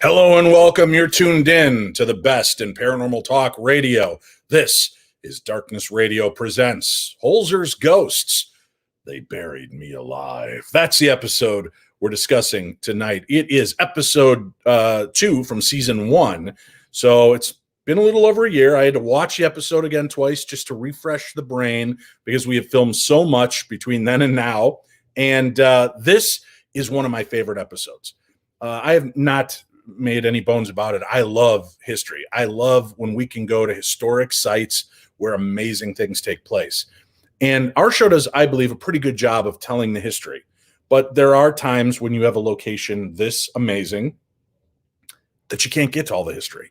Hello and welcome. You're tuned in to the best in paranormal talk radio. This is Darkness Radio Presents Holzer's Ghosts. They buried me alive. That's the episode we're discussing tonight. It is episode 2 from season 1. So it's been a little over a year. I had to watch the episode again twice just to refresh the brain because we have filmed so much between then and now. And this is one of my favorite episodes. I have not made any bones about it. I love history. I love when we can go to historic sites where amazing things take place. And our show does, I believe, a pretty good job of telling the history. But there are times when you have a location this amazing that you can't get to all the history.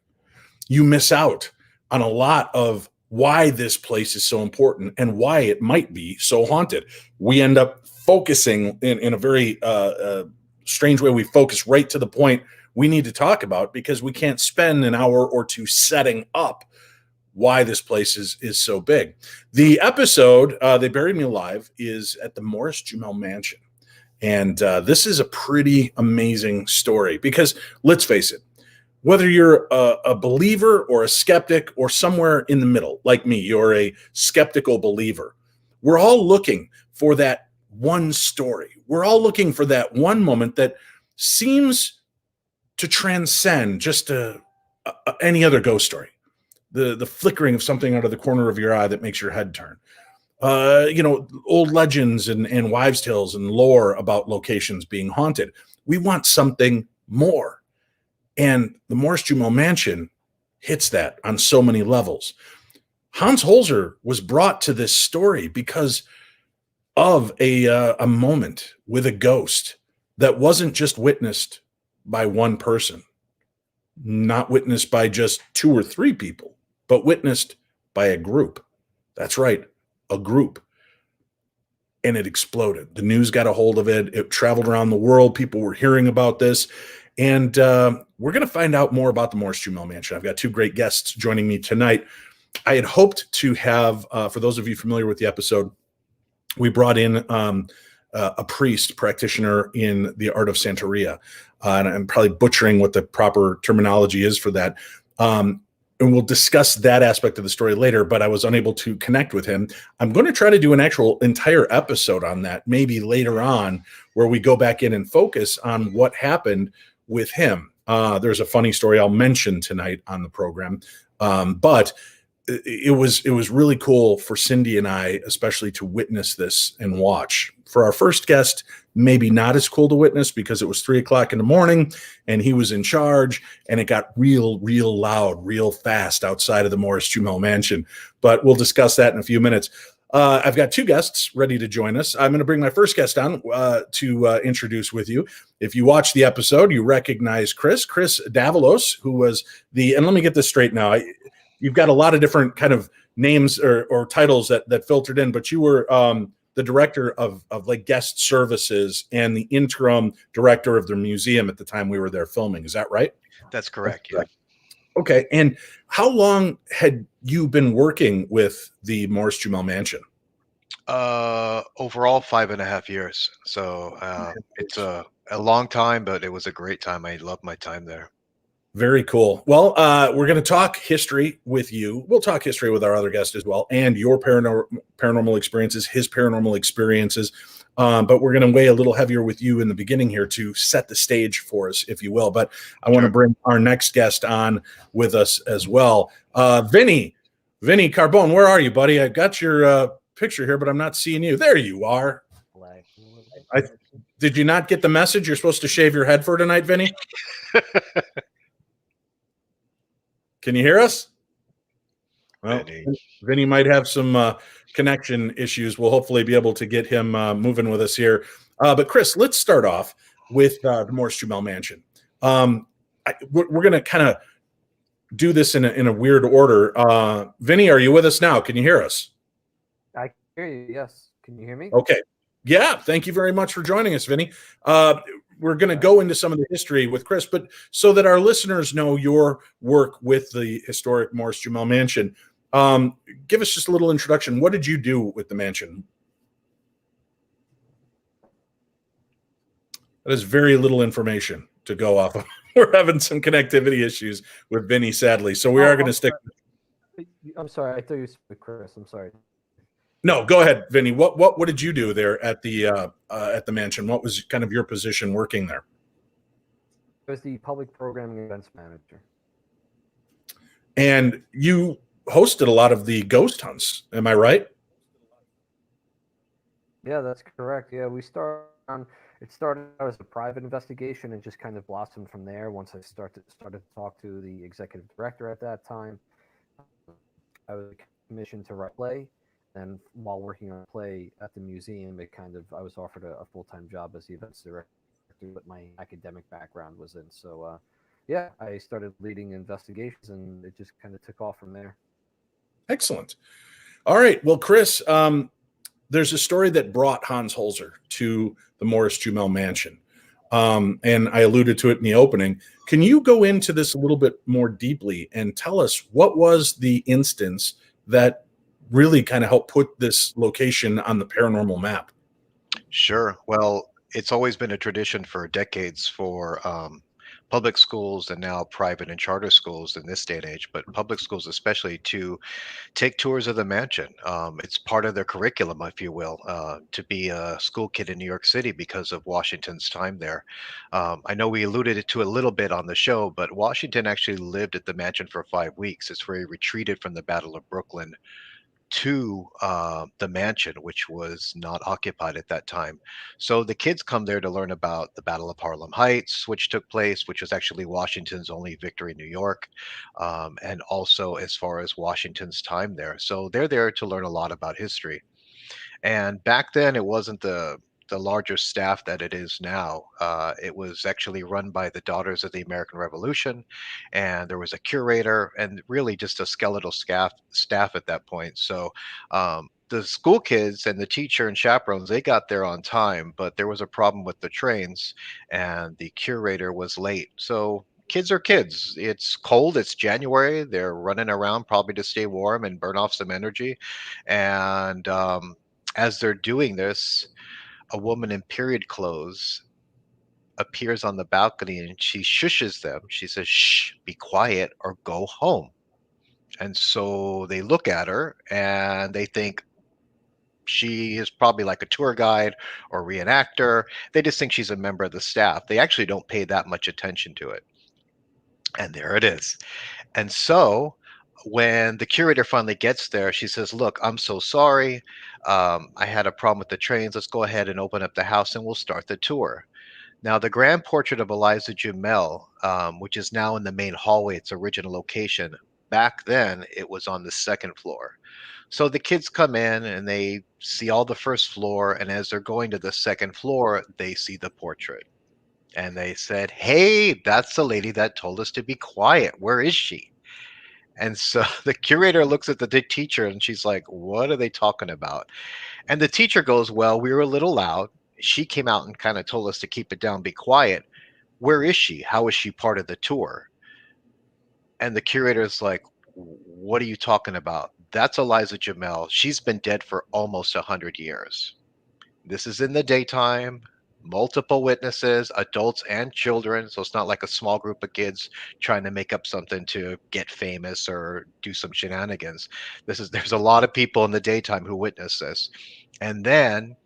You miss out on a lot of why this place is so important and why it might be so haunted. We end up focusing in a very strange way. We focus right to the point we need to talk about because we can't spend an hour or two setting up why this place is so big. The episode, They Buried Me Alive, is at the Morris-Jumel Mansion. And this is a pretty amazing story because, let's face it, whether you're a believer or a skeptic or somewhere in the middle, like me, you're a skeptical believer, we're all looking for that one story. We're all looking for that one moment that seems to transcend just any other ghost story. The flickering of something out of the corner of your eye that makes your head turn. Old legends and wives' tales and lore about locations being haunted. We want something more. And the Morris-Jumel Mansion hits that on so many levels. Hans Holzer was brought to this story because of a moment with a ghost that wasn't just witnessed by one person, not witnessed by just 2 or 3 people, but witnessed by a group. That's right, a group. And it exploded. The news got a hold of it. It traveled around the world. People were hearing about this. And we're going to find out more about the Morris-Jumel Mansion. I've got 2 great guests joining me tonight. I had hoped to have, for those of you familiar with the episode, we brought in a priest practitioner in the art of Santeria. And I'm probably butchering what the proper terminology is for that. And we'll discuss that aspect of the story later, but I was unable to connect with him. I'm going to try to do an actual entire episode on that, maybe later on, where we go back in and focus on what happened with him. There's a funny story I'll mention tonight on the program. But it was really cool for Cindy and I, especially to witness this and watch. For our first guest, maybe not as cool to witness because it was 3:00 in the morning and he was in charge and it got real loud, real fast outside of the Morris-Jumel Mansion. But we'll discuss that in a few minutes. I've got 2 guests ready to join us. I'm going to bring my first guest on to introduce with you. If you watch the episode, you recognize Chris Davalos, who was and let me get this straight now. You've got a lot of different kind of names or titles that filtered in, but you were the director of like guest services and the interim director of the museum at the time we were there filming. Is that right? That's correct. Yeah. Okay. And how long had you been working with the Morris-Jumel Mansion? Overall, 5.5 years. So it's a long time, but it was a great time. I loved my time there. Very cool. Well, we're going to talk history with you. We'll talk history with our other guest as well, and your paranormal experiences, his paranormal experiences. But we're going to weigh a little heavier with you in the beginning here to set the stage for us, if you will. But I want to bring our next guest on with us as well. Vinny Carbone, where are you, buddy? I got your picture here, but I'm not seeing you. There you are. Did you not get the message? You're supposed to shave your head for tonight, Vinny? Can you hear us? Well, Vinny might have some connection issues. We'll hopefully be able to get him moving with us here. But Chris, let's start off with the Morris-Jumel Mansion. We're going to kind of do this in a weird order. Vinny, are you with us now? Can you hear us? I can hear you. Yes. Can you hear me? Okay. Yeah. Thank you very much for joining us, Vinny. We're going to go into some of the history with Chris, but so that our listeners know your work with the historic Morris-Jumel Mansion, give us just a little introduction. What did you do with the mansion? That is very little information to go off of. we're having some connectivity issues with Vinny, sadly. So we are going to stick. I'm sorry. I thought you spoke Chris. I'm sorry. No, go ahead, Vinny. What did you do there at the mansion? What was kind of your position working there? I was the public programming events manager. And you hosted a lot of the ghost hunts. Am I right? Yeah, that's correct. Yeah, it started out as a private investigation and just kind of blossomed from there. Once I started to talk to the executive director at that time, I was commissioned to write a play. And while working on a play at the museum, I was offered a full-time job as the events director, what my academic background was in. So, yeah, I started leading investigations, and it just kind of took off from there. Excellent. All right. Well, Chris, there's a story that brought Hans Holzer to the Morris-Jumel Mansion. And I alluded to it in the opening. Can you go into this a little bit more deeply and tell us what was the instance that really kind of helped put this location on the paranormal map? Sure. Well, it's always been a tradition for decades for public schools and now private and charter schools in this day and age, but public schools especially, to take tours of the mansion. It's part of their curriculum, if you will, to be a school kid in New York City because of Washington's time there. I know we alluded to a little bit on the show, but Washington actually lived at the mansion for 5 weeks. It's where he retreated from the Battle of Brooklyn to the mansion, which was not occupied at that time. So the kids come there to learn about the Battle of Harlem Heights, which took place, which was actually Washington's only victory in New York, and also as far as Washington's time there. So they're there to learn a lot about history. And back then, it wasn't the larger staff that it is now. It was actually run by the Daughters of the American Revolution, and there was a curator and really just a skeletal staff at that point. So the school kids and the teacher and chaperones, they got there on time, but there was a problem with the trains, and the curator was late. So kids are kids. It's cold. It's January. They're running around probably to stay warm and burn off some energy. And as they're doing this, a woman in period clothes appears on the balcony and she shushes them. She says, "Shh, be quiet or go home." And so they look at her and they think she is probably like a tour guide or reenactor. They just think she's a member of the staff. They actually don't pay that much attention to it. And there it is. And so when the curator finally gets there, she says, "Look, I'm so sorry. I had a problem with the trains. Let's go ahead and open up the house and we'll start the tour." Now, the grand portrait of Eliza Jumeil, which is now in the main hallway, its original location, back then it was on the second floor. So the kids come in and they see all the first floor. And as they're going to the second floor, they see the portrait. And they said, "Hey, that's the lady that told us to be quiet. Where is she?" And so the curator looks at the teacher and she's like, "What are they talking about?" And the teacher goes, "Well, we were a little loud. She came out and kind of told us to keep it down, be quiet. Where is she? How is she part of the tour?" And the curator's like, "What are you talking about? That's Eliza Jumeil. She's been dead for almost 100 years. This is in the daytime. Multiple witnesses, adults and children. So it's not like a small group of kids trying to make up something to get famous or do some shenanigans. There's a lot of people in the daytime who witnessed this." And then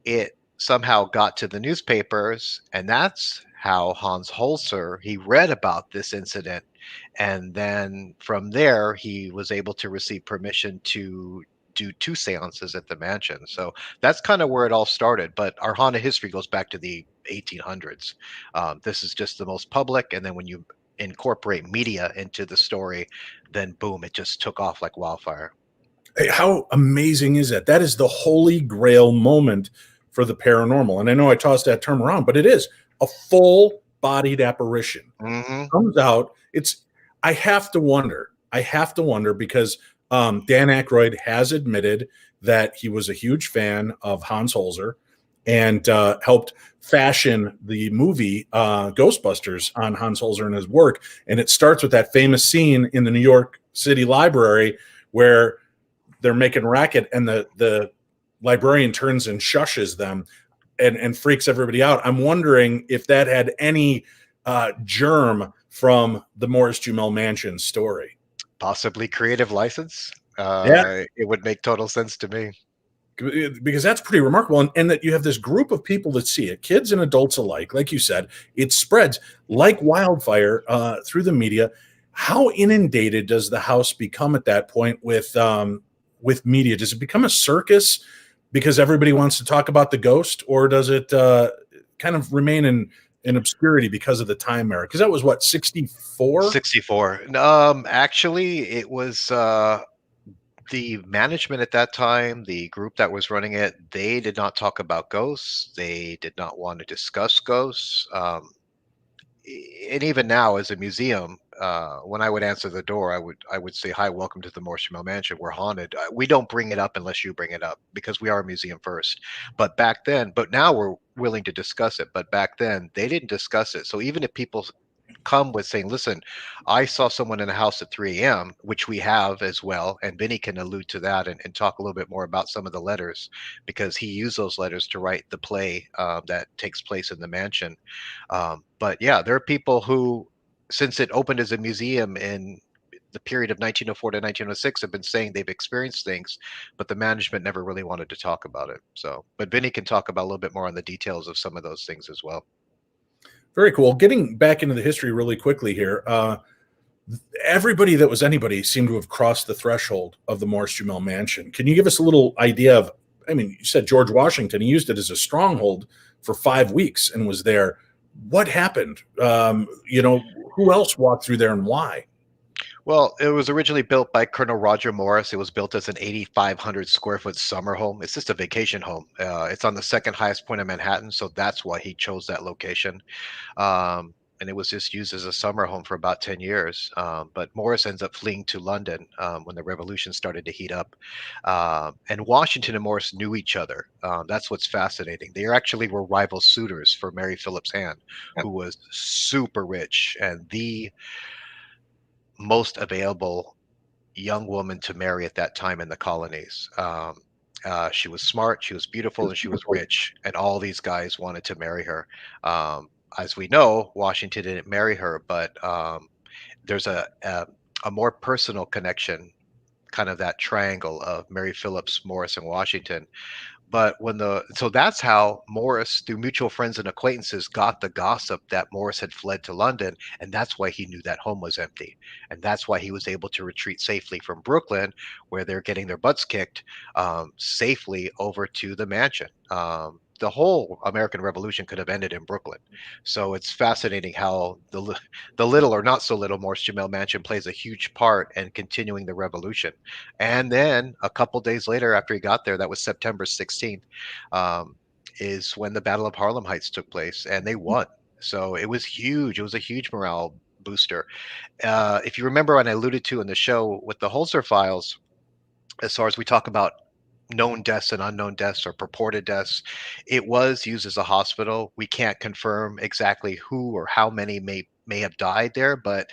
it somehow got to the newspapers, and that's how Hans Holzer, he read about this incident. And then from there, he was able to receive permission to do 2 seances at the mansion. So that's kind of where it all started. But our haunted history goes back to the 1800s. This is just the most public. And then when you incorporate media into the story, then boom, it just took off like wildfire. Hey, how amazing is that? That is the holy grail moment for the paranormal. And I know I tossed that term around, but it is a full-bodied apparition. Mm-hmm. Comes out. I have to wonder because Dan Aykroyd has admitted that he was a huge fan of Hans Holzer and helped fashion the movie Ghostbusters on Hans Holzer and his work. And it starts with that famous scene in the New York City Library where they're making racket and the librarian turns and shushes them and freaks everybody out. I'm wondering if that had any germ from the Morris-Jumel Mansion story? Possibly creative license. Yeah. It would make total sense to me. Because that's pretty remarkable. And that you have this group of people that see it, kids and adults alike. Like you said, it spreads like wildfire through the media. How inundated does the house become at that point with media? Does it become a circus because everybody wants to talk about the ghost, or does it kind of remain in obscurity because of the time era? Because that was what, 64? 64. Actually, it was the management at that time, the group that was running it, they did not talk about ghosts. They did not want to discuss ghosts. And even now, as a museum, when I would answer the door, I would say, "Hi, welcome to the Morris-Jumel Mansion. We're haunted." We don't bring it up unless you bring it up because we are a museum first. But now we're willing to discuss it. But back then, they didn't discuss it. So even if people come with saying, "Listen, I saw someone in a house at 3 a.m.," which we have as well, and Vinny can allude to that and talk a little bit more about some of the letters because he used those letters to write the play that takes place in the mansion. But yeah, there are people who, since it opened as a museum in the period of 1904 to 1906, have been saying they've experienced things, but the management never really wanted to talk about it. So, but Vinny can talk about a little bit more on the details of some of those things as well. Very cool. Getting back into the history really quickly here. Everybody that was anybody seemed to have crossed the threshold of the Morris-Jumel Mansion. Can you give us a little idea of, I mean, you said George Washington, he used it as a stronghold for 5 weeks and was there. What happened? Who else walked through there and why? Well, it was originally built by Colonel Roger Morris. It was built as an 8,500 square foot summer home. It's just a vacation home. It's on the second highest point of Manhattan, so that's why he chose that location. And it was just used as a summer home for about 10 years. But Morris ends up fleeing to London when the revolution started to heat up. And Washington and Morris knew each other. That's what's fascinating. They actually were rival suitors for Mary Philipse Hand, who was super rich and the most available young woman to marry at that time in the colonies. She was smart, she was beautiful, and she was rich, and all these guys wanted to marry her. As we know, Washington didn't marry her, but there's a more personal connection, kind of that triangle of Mary Philipse, Morris, and Washington. But so that's how Morris, through mutual friends and acquaintances, got the gossip that Morris had fled to London, and that's why he knew that home was empty, and that's why he was able to retreat safely from Brooklyn, where they're getting their butts kicked, safely over to the mansion. The whole American Revolution could have ended in Brooklyn, so it's fascinating how the little or not so little Morris-Jumel Mansion plays a huge part in continuing the revolution. And then a couple days later, after he got there, that was September 16th, is when the Battle of Harlem Heights took place, and they won. So it was huge. It was a huge morale booster. If you remember, when I alluded to in the show with the Holzer Files, as far as we talk about known deaths and unknown deaths or purported deaths, it was used as a hospital. We can't confirm exactly who or how many may have died there, but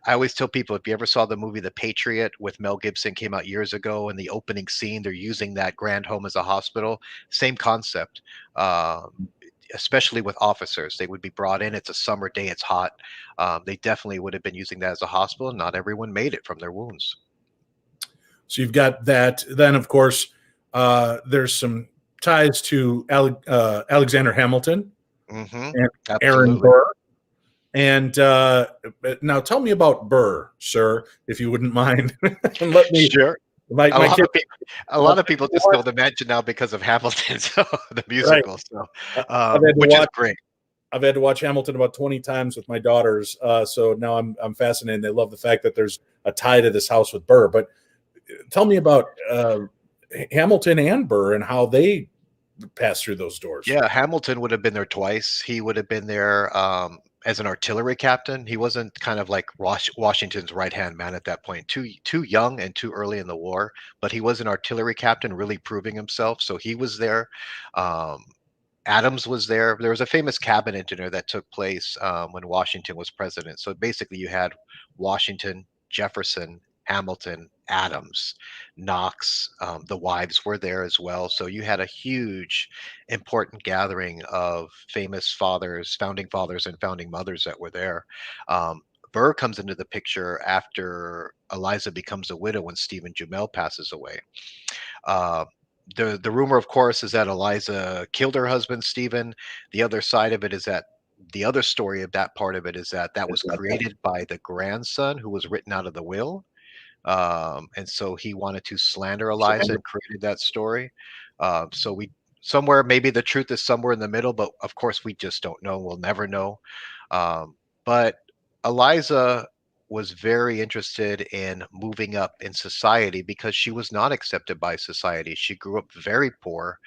I always tell people, if you ever saw the movie The Patriot with Mel Gibson, came out years ago, in the opening scene, they're using that grand home as a hospital. Same concept. Especially with officers, they would be brought in. It's a summer day, it's hot. They definitely would have been using that as a hospital. Not everyone made it from their wounds. So you've got that. Then, of course, there's some ties to Alexander Hamilton and Aaron Absolutely. Burr. And now tell me about Burr, sir, if you wouldn't mind. And let me. Sure. My kid, A lot of people just know the mansion now because of Hamilton, so the musical. So, which is great. I've had to watch Hamilton about 20 times with my daughters, so now I'm fascinated. They love the fact that there's a tie to this house with Burr. But tell me about Hamilton and Burr and how they passed through those doors. Yeah, Hamilton would have been there twice. He would have been there as an artillery captain. He wasn't kind of like Washington's right-hand man at that point. Too young and too early in the war, but he was an artillery captain, really proving himself. So he was there. Adams was there. There was a famous cabinet dinner that took place when Washington was president. So basically, you had Washington, Jefferson, Hamilton, Adams, Knox. The wives were there as well. So you had a huge, important gathering of famous fathers, and founding mothers that were there. Um, Burr comes into the picture after Eliza becomes a widow when Stephen Jumeil passes away. Uh, the rumor, of course, is that Eliza killed her husband, Stephen. The other side of it is that the other story of that part of it is that that was created by the grandson who was written out of the will. And so he wanted to slander Eliza and created that story. So we somewhere maybe the truth is somewhere in the middle, but of course we just don't know. We'll never know. But Eliza was very interested in moving up in society because she was not accepted by society. She grew up very poor.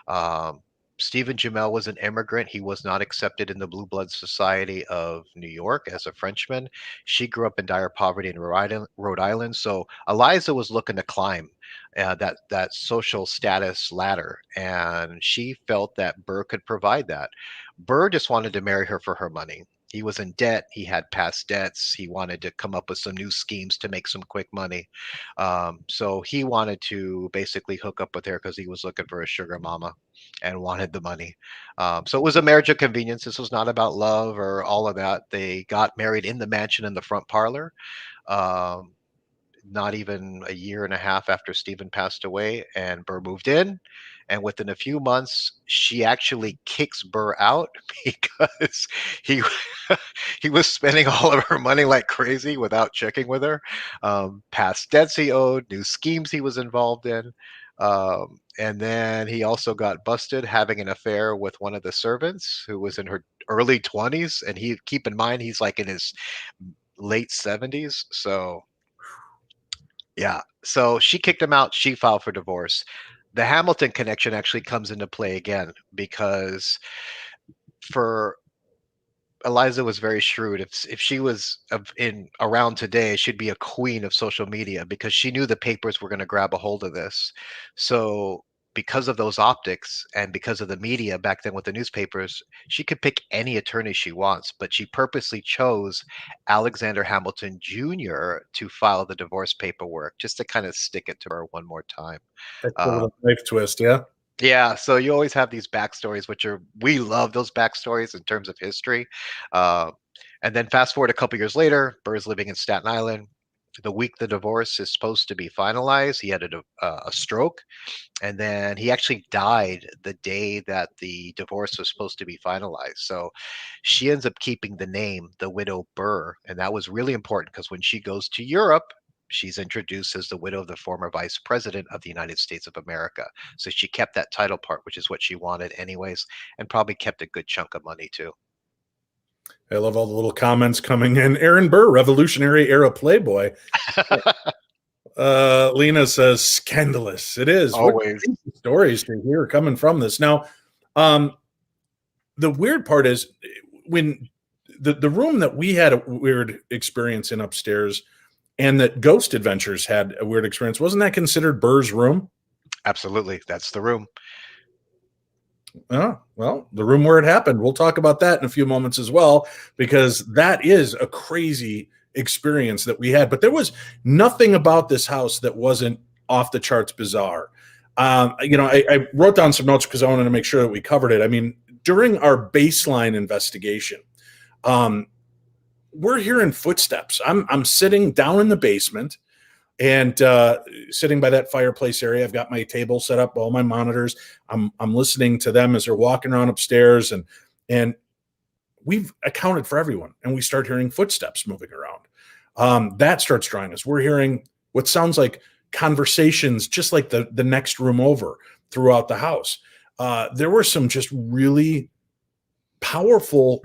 Um, Stephen Jumeil was an immigrant. He was not accepted in the Blue Blood Society of New York as a Frenchman. She grew up in dire poverty in Rhode Island. So Eliza was looking to climb that social status ladder, and she felt that Burr could provide that. Burr just wanted to marry her for her money. He was in debt. He had past debts. He wanted to come up with some new schemes to make some quick money. So he wanted to basically hook up with her because he was looking for a sugar mama and wanted the money. So it was a marriage of convenience. This was not about love or all of that. They got married in the mansion in the front parlor. Um, not even a year and a half after Stephen passed away, and Burr moved in. And within a few months, she actually kicks Burr out because he he was spending all of her money like crazy without checking with her. Past debts he owed, new schemes he was involved in. And then he also got busted having an affair with one of the servants who was in her early 20s. And he, keep in mind, he's like in his late 70s. So yeah. So she kicked him out. She filed for divorce. The Hamilton connection actually comes into play again because for Eliza was very shrewd. If she was in around today, she'd be a queen of social media because she knew the papers were going to grab a hold of this. So because of those optics and because of the media back then with the newspapers, she could pick any attorney she wants, but she purposely chose Alexander Hamilton Jr. to file the divorce paperwork just to kind of stick it to her one more time. Extra little knife twist, yeah. Yeah, so you always have these backstories, which are we love those backstories in terms of history. Uh, and then fast forward a couple years later, Burr's living in Staten Island. The week the divorce is supposed to be finalized, he had a stroke, and then he actually died the day that the divorce was supposed to be finalized. So she ends up keeping the name, the widow Burr, and that was really important because when she goes to Europe, she's introduced as the widow of the former vice president of the United States of America. So she kept that title part, which is what she wanted anyways, and probably kept a good chunk of money too. I love all the little comments coming in. Aaron Burr, Revolutionary Era Playboy. Lena says, scandalous. It is. Always. What stories to hear coming from this. Now, the weird part is when the room that we had a weird experience in upstairs and that Ghost Adventures had a weird experience, wasn't that considered Burr's room? Absolutely. That's the room. Oh, well, the room where it happened. We'll talk about that in a few moments as well, because that is a crazy experience that we had. But there was nothing about this house that wasn't off the charts bizarre. I wrote down some notes because I wanted to make sure that we covered it. I mean, during our baseline investigation, we're hearing footsteps. I'm sitting down in the basement and sitting by that fireplace area. I've got my table set up, all my monitors. I'm listening to them as they're walking around upstairs, and we've accounted for everyone, and we start hearing footsteps moving around. That starts drawing us. We're hearing what sounds like conversations, just like the next room over throughout the house. There were some just really powerful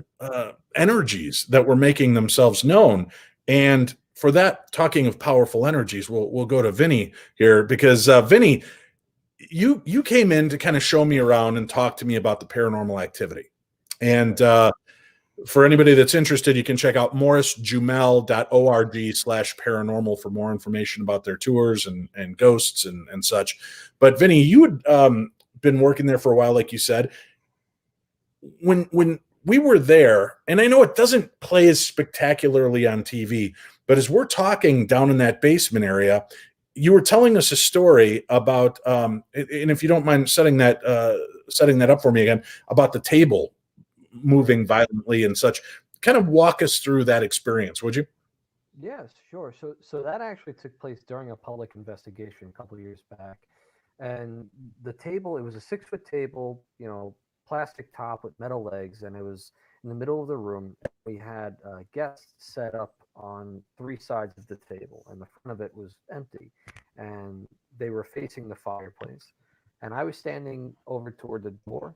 energies that were making themselves known. And for that, talking of powerful energies, we'll go to Vinny here, because Vinny, you came in to kind of show me around and talk to me about the paranormal activity. And for anybody that's interested, you can check out morris-jumel.org/paranormal for more information about their tours and ghosts and such. But Vinny, you had been working there for a while, like you said. When we were there, and I know it doesn't play as spectacularly on TV, But as we're talking down in that basement area, you were telling us a story about, and if you don't mind setting that up for me again, about the table moving violently and such. Kind of walk us through that experience, would you? Yes, sure. So that actually took place during a public investigation a couple of years back, and the table, it was a 6-foot table, plastic top with metal legs, and it was in the middle of the room. We had guests set up on 3 sides of the table, and the front of it was empty, and they were facing the fireplace. And I was standing over toward the door,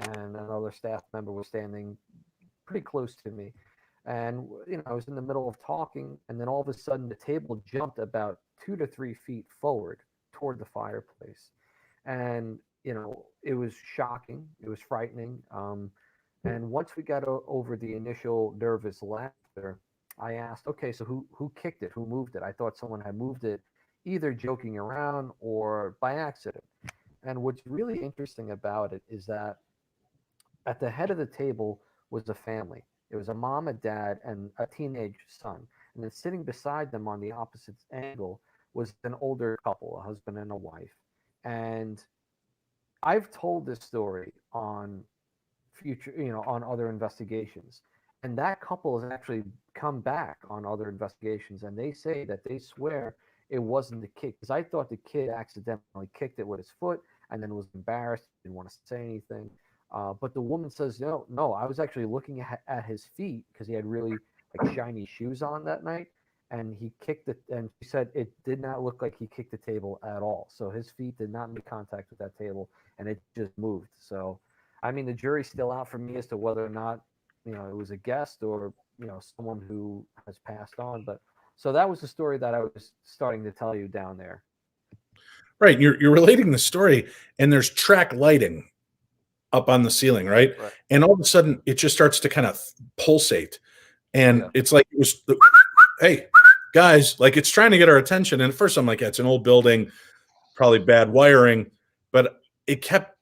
and another staff member was standing pretty close to me. And I was in the middle of talking, and then all of a sudden the table jumped about 2 to 3 feet forward toward the fireplace. And it was shocking, it was frightening. And once we got over the initial nervous laughter, I asked, okay, so who kicked it? Who moved it? I thought someone had moved it, either joking around or by accident. And what's really interesting about it is that at the head of the table was a family. It was a mom, a dad, and a teenage son. And then sitting beside them on the opposite angle was an older couple, a husband and a wife. And I've told this story on on other investigations. And that couple has actually come back on other investigations, and they say that they swear it wasn't the kid. Because I thought the kid accidentally kicked it with his foot and then was embarrassed, didn't want to say anything. But the woman says, no, I was actually looking at his feet because he had really shiny shoes on that night. And he kicked it, and she said it did not look like he kicked the table at all. So his feet did not make contact with that table, and it just moved. So, I mean, the jury's still out for me as to whether or not, it was a guest or, someone who has passed on. But so that was the story that I was starting to tell you down there. Right. You're relating the story, and there's track lighting up on the ceiling, right? And all of a sudden it just starts to kind of pulsate. And it's like it was, hey, guys, like it's trying to get our attention. And at first I'm like, yeah, it's an old building, probably bad wiring, but it kept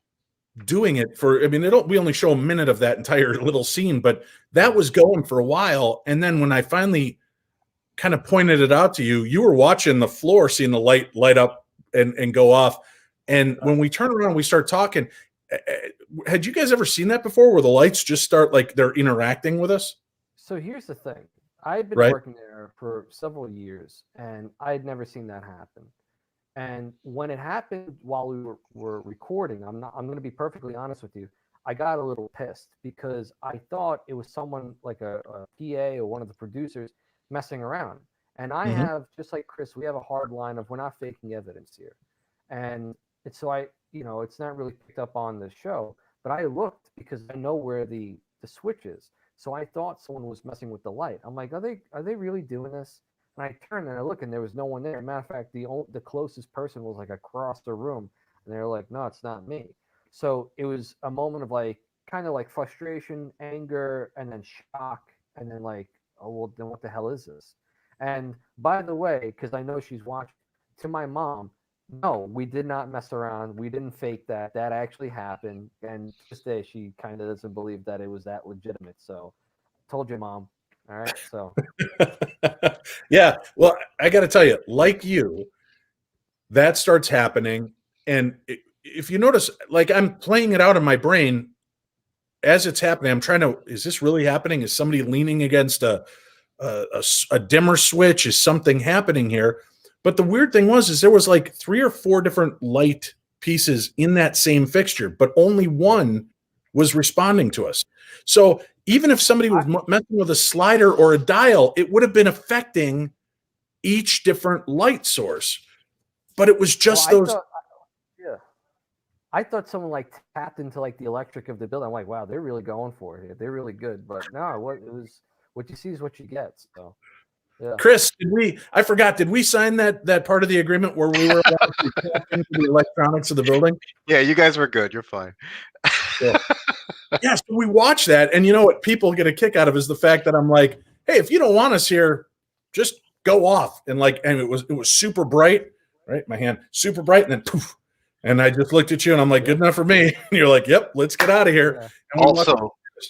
doing it for, we only show a minute of that entire little scene, but that was going for a while. And then when I finally kind of pointed it out to you, you were watching the floor, seeing the light up and go off. And when we turn around, we start talking. Had you guys ever seen that before, where the lights just start like they're interacting with us? So here's the thing. I've been working there for several years, and I had never seen that happen. And when it happened while we were recording, I'm going to be perfectly honest with you, I got a little pissed because I thought it was someone like a PA or one of the producers messing around. And I have, just like Chris, we have a hard line of we're not faking evidence here. And so it's not really picked up on the show, but I looked because I know where the switch is. So I thought someone was messing with the light. I'm like, are they really doing this? And I turned and I look, and there was no one there. Matter of fact, the closest person was like across the room, and they were like, no, it's not me. So it was a moment of kind of frustration, anger, and then shock, and then oh, well, then what the hell is this? And by the way, because I know she's watching, to my mom, no, we did not mess around. We didn't fake that. That actually happened. And to this day, she kind of doesn't believe that it was that legitimate. So, told you, Mom. All right. So, yeah. Well, I got to tell you, like you, that starts happening. And if you notice, I'm playing it out in my brain as it's happening. I'm trying to, is this really happening? Is somebody leaning against a dimmer switch? Is something happening here? But the weird thing is there was 3 or 4 different light pieces in that same fixture, but only one was responding to us. So even if somebody was messing with a slider or a dial, it would have been affecting each different light source. But it was just I thought someone tapped into the electric of the building. I'm like, wow, they're really going for it here. They're really good. But no, what you see is what you get. So. Yeah. Chris, I forgot, did we sign that part of the agreement where we were allowed to tap into the electronics of the building? Yeah, you guys were good. You're fine. Yeah. Yes, we watch that, and you know what people get a kick out of is the fact that I'm like, hey, if you don't want us here, just go off. And it was super bright, right? My hand, super bright, and then poof. And I just looked at you and I'm like, good enough for me. And you're like, yep, let's get out of here. Yeah.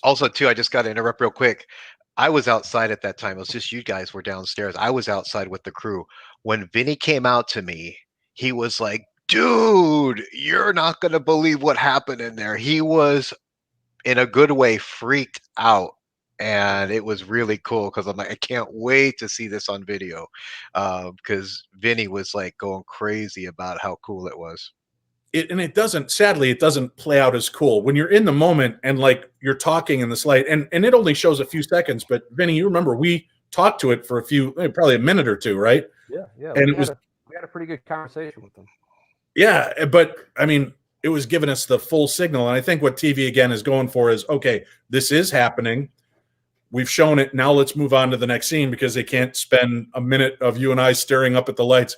Also, too, I just got to interrupt real quick. I was outside at that time. It was just you guys were downstairs. I was outside with the crew. When Vinny came out to me, he was like, dude, you're not going to believe what happened in there. He was, in a good way, freaked out. And it was really cool because I'm like, I can't wait to see this on video. Because Vinny was like going crazy about how cool it was. And it doesn't, sadly, it doesn't play out as cool when you're in the moment and like you're talking in this light, and it only shows a few seconds. But Vinny, you remember we talked to it for probably a minute or two, right? Yeah, yeah. And we had a pretty good conversation with them. Yeah, but I mean, it was giving us the full signal, and I think what TV again is going for is, okay, this is happening. We've shown it. Now let's move on to the next scene, because they can't spend a minute of you and I staring up at the lights,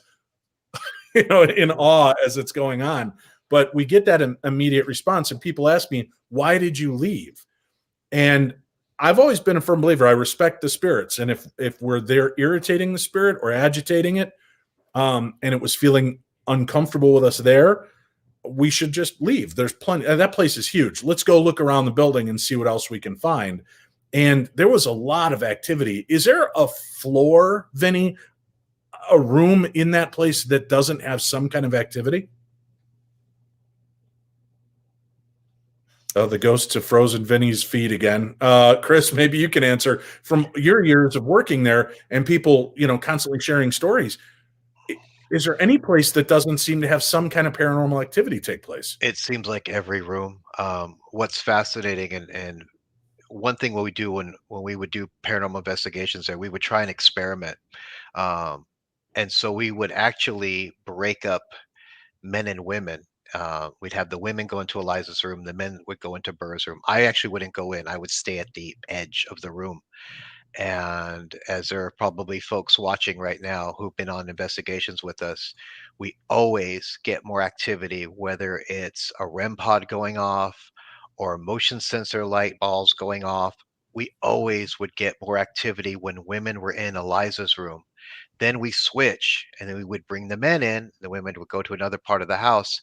in awe as it's going on. But we get that immediate response, and people ask me, why did you leave? And I've always been a firm believer. I respect the spirits, and if we're there irritating the spirit or agitating it, and it was feeling uncomfortable with us there, we should just leave. There's plenty. That place is huge. Let's go look around the building and see what else we can find. And there was a lot of activity. Is there a floor, Vinny, a room in that place that doesn't have some kind of activity? Oh, the ghosts have frozen Vinny's feet again. Chris, maybe you can answer from your years of working there and people, constantly sharing stories. Is there any place that doesn't seem to have some kind of paranormal activity take place? It seems like every room. What's fascinating, and one thing what we do when we would do paranormal investigations there, we would try and experiment. And so we would actually break up men and women. We'd have the women go into Eliza's room, the men would go into Burr's room. I actually wouldn't go in. I would stay at the edge of the room. And as there are probably folks watching right now who've been on investigations with us, we always get more activity, whether it's a REM pod going off or motion sensor light balls going off. We always would get more activity when women were in Eliza's room. Then we switch, and then we would bring the men in. The women would go to another part of the house,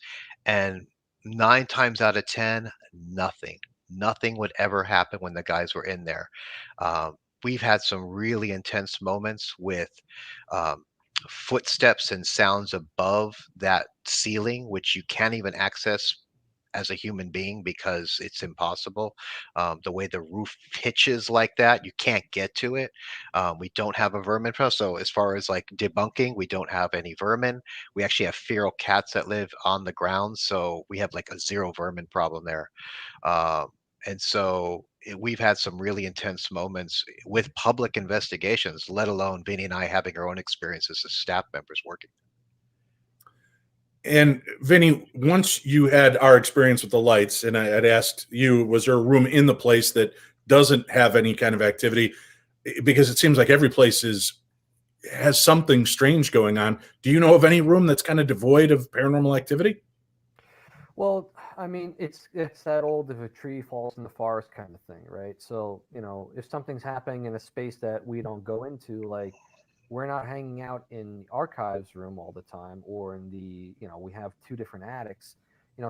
and 9 times out of 10, nothing would ever happen when the guys were in there. We've had some really intense moments with footsteps and sounds above that ceiling, which you can't even access as a human being because it's impossible. The way the roof pitches like that, you can't get to it. We don't have a vermin problem. So as far as like debunking, we don't have any vermin. We actually have feral cats that live on the ground. So we have like a zero vermin problem there. And so we've had some really intense moments with public investigations, let alone Vinny and I having our own experiences as staff members working. And Vinny, once you had our experience with the lights, and I had asked you, was there a room in the place that doesn't have any kind of activity? Because it seems like every place has something strange going on. Do you know of any room that's kind of devoid of paranormal activity? Well, I mean, it's that old, if a tree falls in the forest kind of thing, right? So, if something's happening in a space that we don't go into, like, we're not hanging out in the archives room all the time, or in the, we have 2 different attics.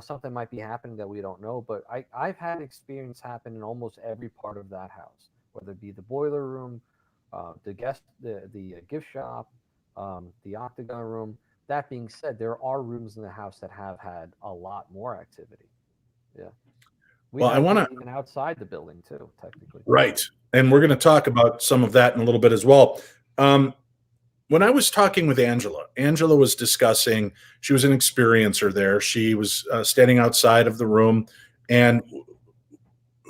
Something might be happening that we don't know, but I've had experience happen in almost every part of that house, whether it be the boiler room, the gift shop, the octagon room. That being said, there are rooms in the house that have had a lot more activity. Yeah. Well, I want to even outside the building too, technically. Right. And we're going to talk about some of that in a little bit as well. When I was talking with Angela was discussing, she was an experiencer there. She was standing outside of the room, and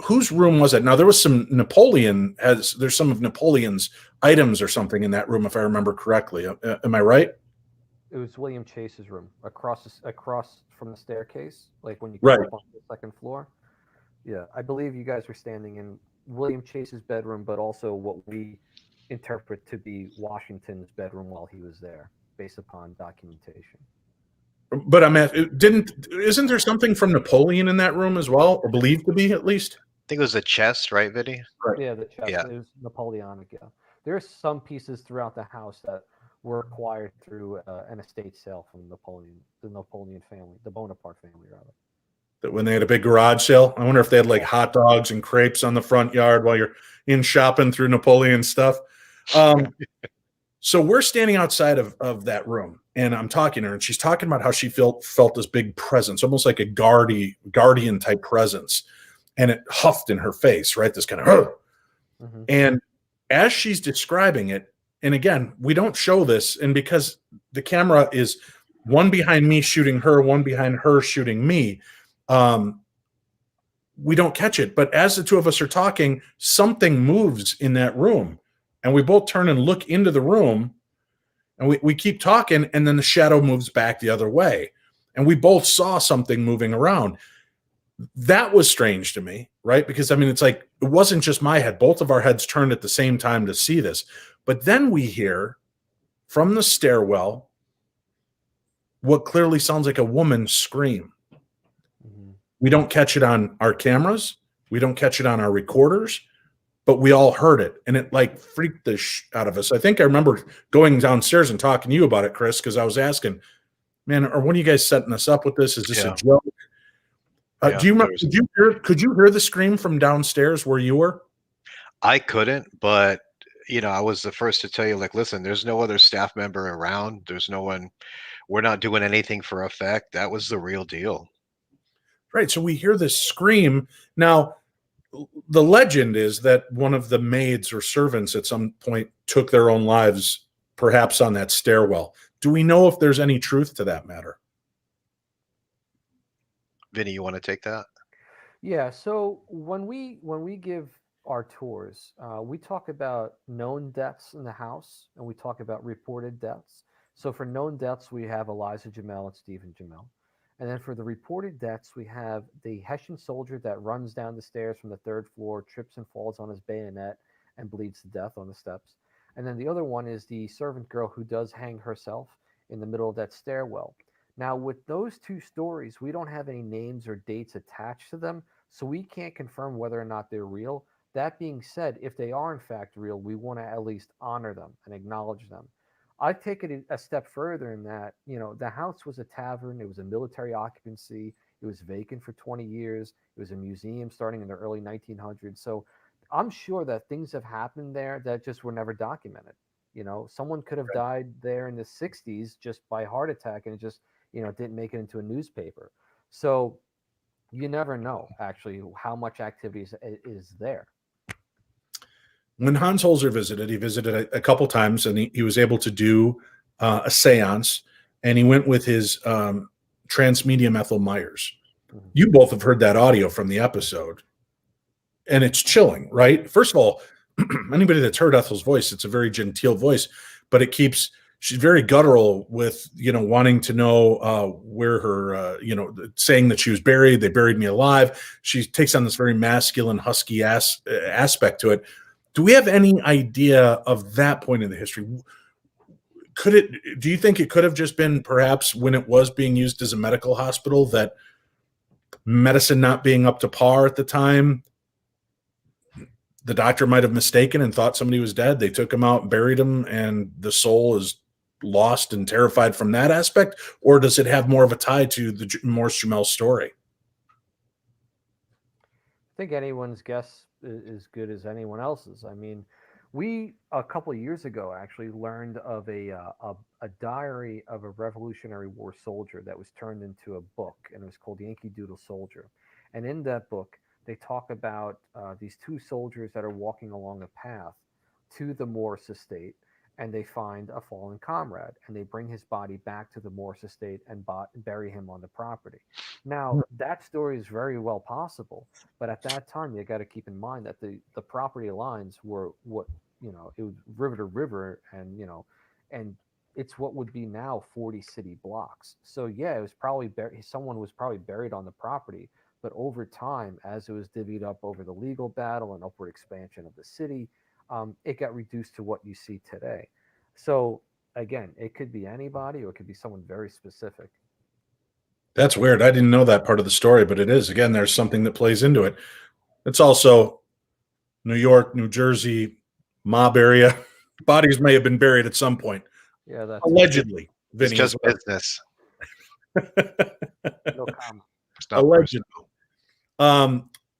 whose room was it? Now, there was some there's some of Napoleon's items or something in that room, if I remember correctly. Am I right? It was William Chase's room across from the staircase, like when you Right. come up on the second floor. Yeah, I believe you guys were standing in William Chase's bedroom, but also what we interpret to be Washington's bedroom while he was there, based upon documentation. But isn't there something from Napoleon in that room as well, or believed to be at least? I think it was a chest, right, Vinny? Right. Yeah, the chest. Yeah. It was Napoleonic. Yeah, there's some pieces throughout the house that were acquired through an estate sale from the Napoleon family, the Bonaparte family, rather. That when they had a big garage sale, I wonder if they had like hot dogs and crepes on the front yard while you're in shopping through Napoleon stuff. So we're standing outside of that room, and I'm talking to her, and she's talking about how she felt this big presence, almost like a guardian type presence, and it huffed in her face, right? This kind of, and as she's describing it, and again, we don't show this, and because the camera is one behind me shooting her, one behind her shooting me, we don't catch it. But as the two of us are talking, something moves in that room. And we both turn and look into the room, and we keep talking, and then the shadow moves back the other way. And we both saw something moving around. That was strange to me, right? Because, I mean, it's like, it wasn't just my head. Both of our heads turned at the same time to see this. But then we hear from the stairwell what clearly sounds like a woman scream. We don't catch it on our cameras. We don't catch it on our recorders. But we all heard it, and it like freaked the out of us. I think I remember going downstairs and talking to you about it, Chris, because I was asking, man, are one of you guys setting us up with this? Is this a joke? Do you remember? Could you hear the scream from downstairs where you were? I couldn't, but I was the first to tell you, like, listen, there's no other staff member around. There's no one. We're not doing anything for effect. That was the real deal. Right. So we hear this scream. Now, the legend is that one of the maids or servants at some point took their own lives, perhaps on that stairwell. Do we know if there's any truth to that matter? Vinny, you want to take that? Yeah. So when we give our tours, we talk about known deaths in the house, and we talk about reported deaths. So for known deaths, we have Eliza Jumeil and Stephen Jumeil. And then for the reported deaths, we have the Hessian soldier that runs down the stairs from the third floor, trips and falls on his bayonet, and bleeds to death on the steps. And then the other one is the servant girl who does hang herself in the middle of that stairwell. Now, with those two stories, we don't have any names or dates attached to them, so we can't confirm whether or not they're real. That being said, if they are in fact real, we want to at least honor them and acknowledge them. I take it a step further in that, the house was a tavern. It was a military occupancy. It was vacant for 20 years. It was a museum starting in the early 1900s. So I'm sure that things have happened there that just were never documented. Someone could have died there in the 60s just by heart attack, and it just, didn't make it into a newspaper. So you never know, actually, how much activity is there. When Hans Holzer visited, he visited a couple times, and he was able to do a seance, and he went with his transmedium Ethel Myers. You both have heard that audio from the episode, and it's chilling, right? First of all, anybody that's heard Ethel's voice, it's a very genteel voice, but she's very guttural with, wanting to know where her, saying that she was buried. They buried me alive. She takes on this very masculine, husky aspect to it. Do we have any idea of that point in the history? Do you think it could have just been perhaps when it was being used as a medical hospital, that medicine not being up to par at the time, the doctor might have mistaken and thought somebody was dead? They took him out, buried him, and the soul is lost and terrified from that aspect? Or does it have more of a tie to the Morris-Jumel story? I think anyone's guess is good as anyone else's. I mean, we a couple of years ago actually learned of a diary of a Revolutionary War soldier that was turned into a book, and it was called Yankee Doodle Soldier. And in that book, they talk about these two soldiers that are walking along a path to the Morris estate, and they find a fallen comrade, and they bring his body back to the Morris estate and bury him on the property. Now, that story is very well possible, but at that time, you got to keep in mind that the property lines were what, it was river to river, and, and it's what would be now 40 city blocks. So yeah, it was probably someone was probably buried on the property, but over time, as it was divvied up over the legal battle and upward expansion of the city, it got reduced to what you see today. So again, it could be anybody, or it could be someone very specific. That's weird. I didn't know that part of the story, but it is. Again, there's something that plays into it. It's also New York, New Jersey, mob area. Bodies may have been buried at some point. Yeah, that's allegedly. Vinny, it's just business. No comment. Allegedly.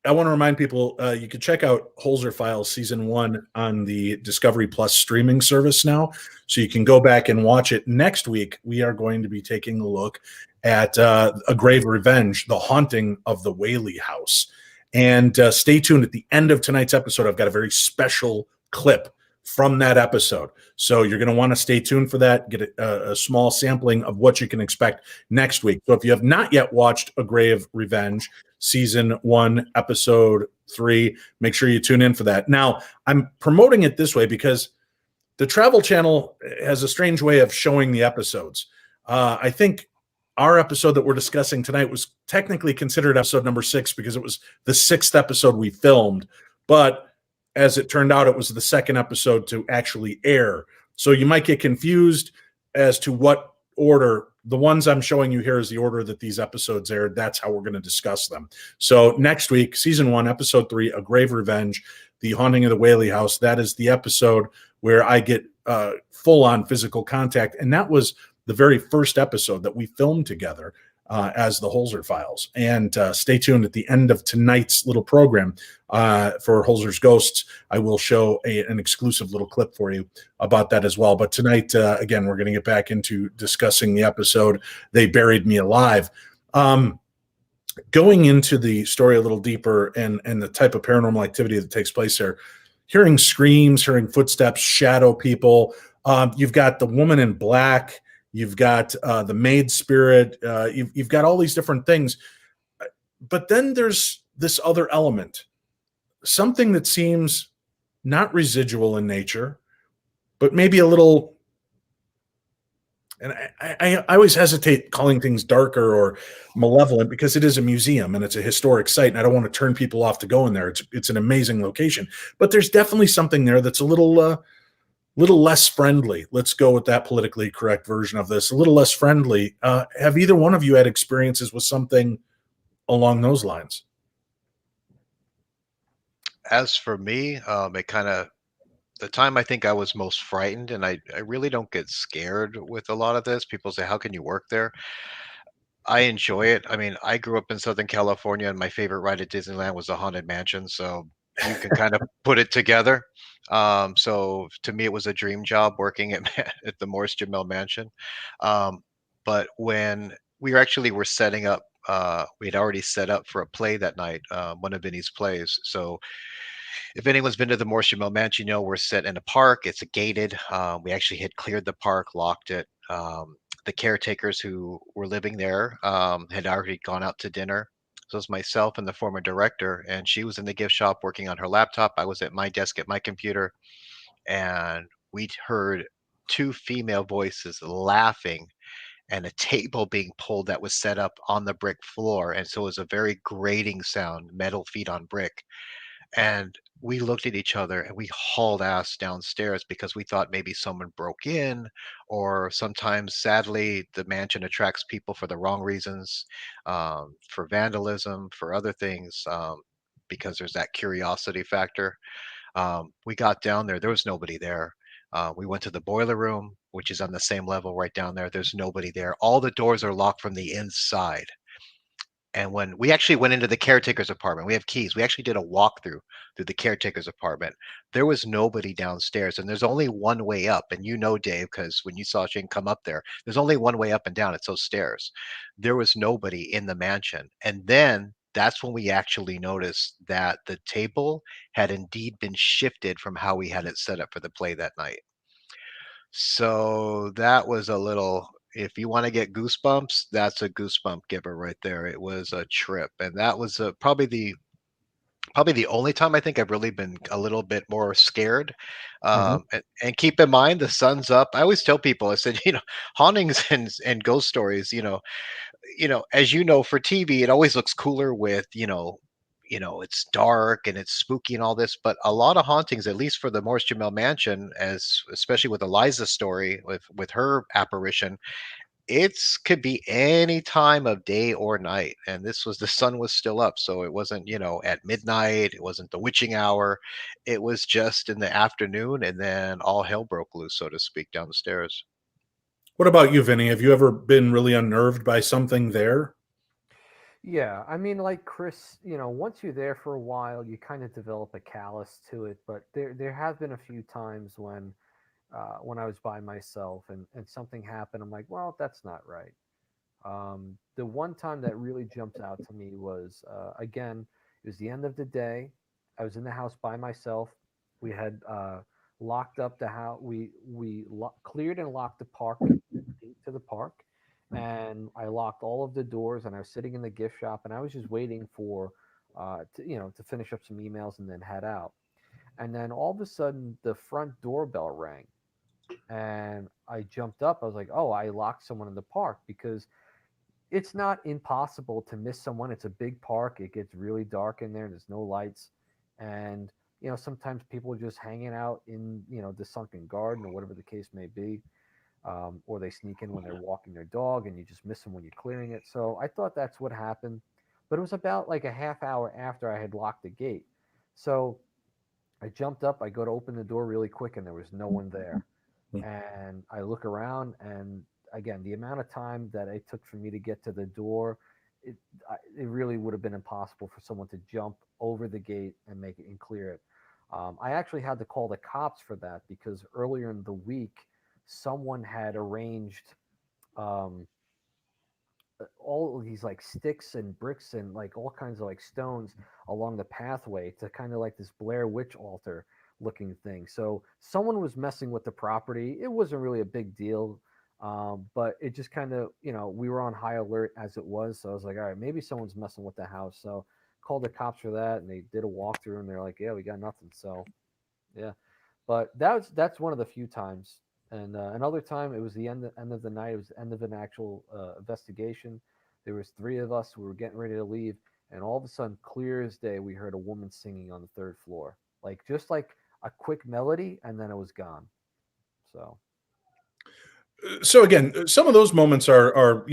I want to remind people you can check out Holzer Files Season 1 on the Discovery Plus streaming service now. So you can go back and watch it. Next week, we are going to be taking a look at A Grave Revenge, The Haunting of the Whaley House. And stay tuned. At the end of tonight's episode, I've got a very special clip from that episode. So you're going to want to stay tuned for that, get a small sampling of what you can expect next week. So if you have not yet watched A Grave Revenge, Season 1, Episode 3, make sure you tune in for that. Now, I'm promoting it this way because the Travel Channel has a strange way of showing the episodes. I think our episode that we're discussing tonight was technically considered episode number 6 because it was the 6th episode we filmed. But as it turned out, it was the 2nd episode to actually air. So you might get confused as to what order. The ones I'm showing you here is the order that these episodes aired. That's how we're going to discuss them. So next week, Season 1, Episode 3, A Grave Revenge, The Haunting of the Whaley House. That is the episode where I get full-on physical contact. And that was the very first episode that we filmed together as the Holzer Files. And stay tuned at the end of tonight's little program for Holzer's Ghosts. I will show an exclusive little clip for you about that as well. But tonight, again, we're going to get back into discussing the episode, They Buried Me Alive. Going into the story a little deeper and the type of paranormal activity that takes place there, hearing screams, hearing footsteps, shadow people. You've got the woman in black. You've got the maid spirit. You've got all these different things. But then there's this other element, something that seems not residual in nature, but maybe a little, and I always hesitate calling things darker or malevolent because it is a museum and it's a historic site, and I don't want to turn people off to go in there. It's an amazing location. But there's definitely something there that's a little less friendly. Let's go with that politically correct version of this. A little less friendly. Have either one of you had experiences with something along those lines? As for me, it kind of the time I think I was most frightened, and I really don't get scared with a lot of this. People say, "How can you work there?" I enjoy it. I mean, I grew up in Southern California, and my favorite ride at Disneyland was the Haunted Mansion. So you can kind of put it together. So to me, it was a dream job working at at the Morris-Jumel Mansion. But when we were setting up, we had already set up for a play that night, one of Vinny's plays. So if anyone's been to the Morris-Jumel Mansion, you know we're set in a park. It's a gated. We actually had cleared the park, locked it. The caretakers who were living there had already gone out to dinner. So it was myself and the former director, and she was in the gift shop working on her laptop. I was at my desk at my computer, and we'd heard two female voices laughing and a table being pulled that was set up on the brick floor. And so it was a very grating sound, metal feet on brick. And we looked at each other and we hauled ass downstairs because we thought maybe someone broke in, or sometimes, sadly, the mansion attracts people for the wrong reasons, for vandalism, for other things, because there's that curiosity factor. We got down there, there was nobody there. We went to the boiler room, which is on the same level right down there. There's nobody there. All the doors are locked from the inside. And when we actually went into the caretaker's apartment, we have keys. We actually did a walkthrough through the caretaker's apartment. There was nobody downstairs, and there's only one way up. And you know, Dave, because when you saw Shane come up there, there's only one way up and down. It's those stairs. There was nobody in the mansion. And then that's when we actually noticed that the table had indeed been shifted from how we had it set up for the play that night. So that was a little, if you want to get goosebumps, that's a goosebump giver right there. It was a trip. And that was probably the only time I think I've really been a little bit more scared. And keep in mind, the sun's up. I always tell people, I said, hauntings and ghost stories, as you know, for TV, it always looks cooler with, it's dark and it's spooky and all this, but a lot of hauntings, at least for the Morris-Jumel Mansion, especially with Eliza's story, with her apparition, it's could be any time of day or night. And the sun was still up, so it wasn't, at midnight, it wasn't the witching hour, it was just in the afternoon, and then all hell broke loose, so to speak, down the stairs. What about you, Vinny? Have you ever been really unnerved by something there? Yeah, I mean, like Chris, once you're there for a while, you kind of develop a callus to it. But there have been a few times when I was by myself and something happened. I'm like, well, that's not right. The one time that really jumped out to me was again, it was the end of the day. I was in the house by myself. We had locked up the house. We cleared and locked the park gate to the park, and I locked all of the doors. And I was sitting in the gift shop, and I was just waiting for to finish up some emails and then head out. And then all of a sudden, the front doorbell rang, and I jumped up. I was like, "Oh, I locked someone in the park," because it's not impossible to miss someone. It's a big park. It gets really dark in there. There's no lights, and sometimes people are just hanging out in the sunken garden or whatever the case may be, or they sneak in when they're walking their dog, and you just miss them when you're clearing it. So I thought that's what happened, but it was about like a half hour after I had locked the gate. So I jumped up. I go to open the door really quick, and there was no one there. And I look around, and again, the amount of time that it took for me to get to the door, it it really would have been impossible for someone to jump over the gate and make it and clear it. I actually had to call the cops for that because earlier in the week, someone had arranged um, all of these like sticks and bricks and like all kinds of like stones along the pathway to kind of like this Blair Witch altar looking thing. So someone was messing with the property. It wasn't really a big deal. But it just kind of, we were on high alert as it was. So I was like, all right, maybe someone's messing with the house. So called the cops for that, and they did a walkthrough, and they're like, yeah, we got nothing. So yeah, but that's one of the few times. And another time, it was the end of the night. It was the end of an actual investigation. There was three of us. We were getting ready to leave, and all of a sudden, clear as day, we heard a woman singing on the third floor, like just like a quick melody, and then it was gone. So So again, some of those moments are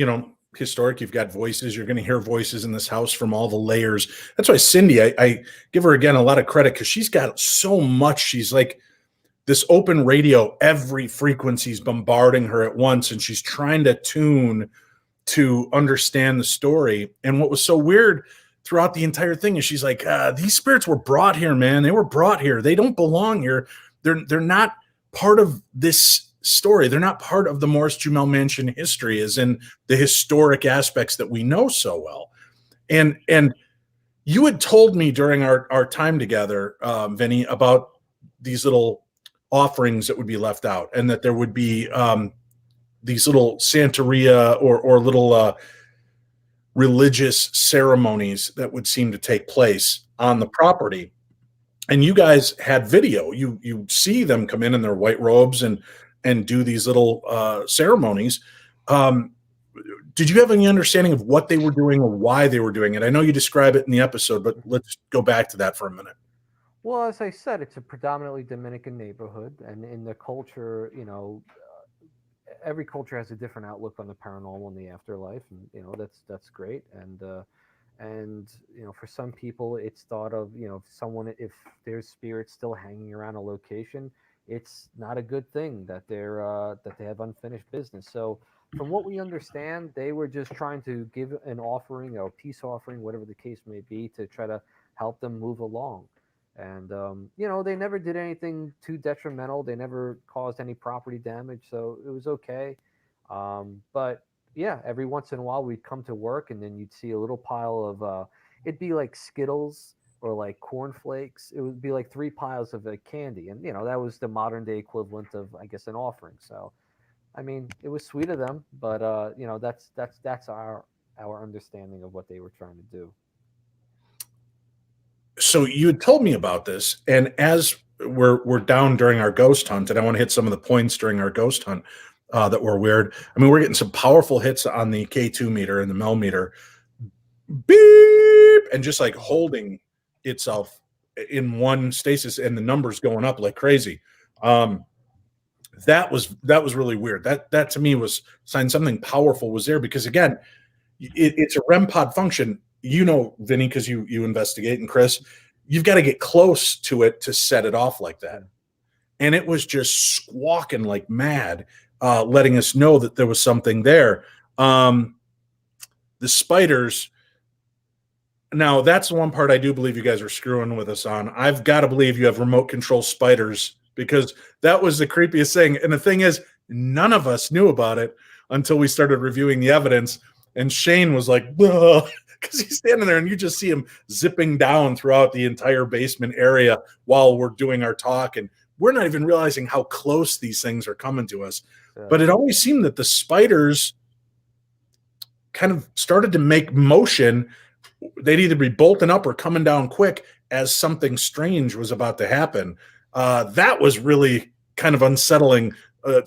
historic. You've got voices. You're going to hear voices in this house from all the layers. That's why Cindy, I give her again a lot of credit because she's got so much. She's like this open radio. Every frequency's bombarding her at once, and she's trying to tune to understand the story. And what was so weird throughout the entire thing is she's like, these spirits were brought here, man. They were brought here. They don't belong here. They're not part of this story. They're not part of the Morris-Jumel Mansion history, as in the historic aspects that we know so well. And you had told me during our time together, Vinny, about these little offerings that would be left out, and that there would be these little Santeria or little religious ceremonies that would seem to take place on the property. And you guys had video. You see them come in their white robes and do these little ceremonies. Did you have any understanding of what they were doing or why they were doing it? I know you describe it in the episode, but let's go back to that for a minute. well, as I said, it's a predominantly Dominican neighborhood, and in the culture, every culture has a different outlook on the paranormal and the afterlife, and that's great. And for some people, it's thought of, if there's spirits still hanging around a location, it's not a good thing that they have unfinished business. So from what we understand, they were just trying to give an offering or a peace offering, whatever the case may be, to try to help them move along. And they never did anything too detrimental. They never caused any property damage, so it was okay. But yeah, every once in a while we'd come to work, and then you'd see a little pile of it'd be like Skittles or like cornflakes. It would be like three piles of candy, and that was the modern day equivalent of, I guess, an offering. So I mean, it was sweet of them, but that's our understanding of what they were trying to do. So you had told me about this, and as we're down during our ghost hunt, and I want to hit some of the points during our ghost hunt that were weird. I mean, we're getting some powerful hits on the K2 meter and the Mel meter, beep, and just like holding itself in one stasis, and the numbers going up like crazy. That was really weird. That to me was sign something powerful was there, because again, it's a REM pod function. Vinny, because you investigate, and Chris, you've got to get close to it to set it off like that. And it was just squawking like mad, letting us know that there was something there. The spiders, Now, that's the one part I do believe you guys are screwing with us on. I've got to believe you have remote control spiders, because that was the creepiest thing. And the thing is, none of us knew about it until we started reviewing the evidence. And Shane was like, because he's standing there and you just see him zipping down throughout the entire basement area while we're doing our talk. And we're not even realizing how close these things are coming to us. Yeah. But it always seemed that the spiders kind of started to make motion. They'd either be bolting up or coming down quick as something strange was about to happen. That was really kind of unsettling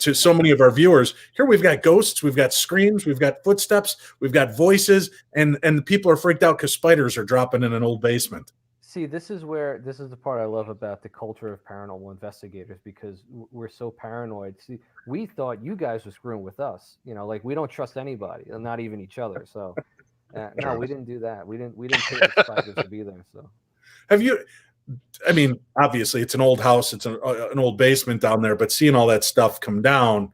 to so many of our viewers. Here we've got ghosts, we've got screams, we've got footsteps, we've got voices, and the people are freaked out because spiders are dropping in an old basement. See, this is the part I love about the culture of paranormal investigators, because we're so paranoid. See, we thought you guys were screwing with us. Like, we don't trust anybody, and not even each other. So, no, we didn't do that. We didn't pay the spiders to be there. So, have you? I mean, obviously, it's an old house, it's an old basement down there, but seeing all that stuff come down,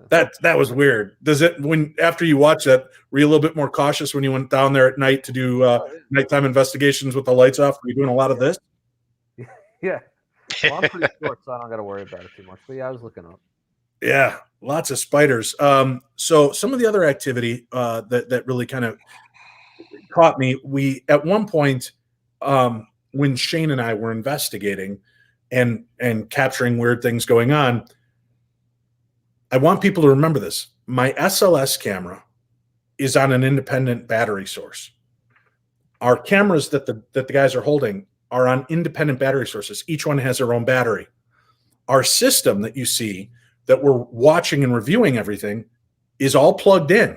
that was weird. Does it, after you watch that, were you a little bit more cautious when you went down there at night to do nighttime investigations with the lights off? Were you doing a lot of this? Yeah. Well, I'm pretty short, so I don't got to worry about it too much. But yeah, I was looking up. Yeah, lots of spiders. So some of the other activity that really kind of caught me, we at one point, when Shane and I were investigating and capturing weird things going on, I want people to remember this. My SLS camera is on an independent battery source. Our cameras that the guys are holding are on independent battery sources. Each one has their own battery. Our system that you see that we're watching and reviewing everything is all plugged in.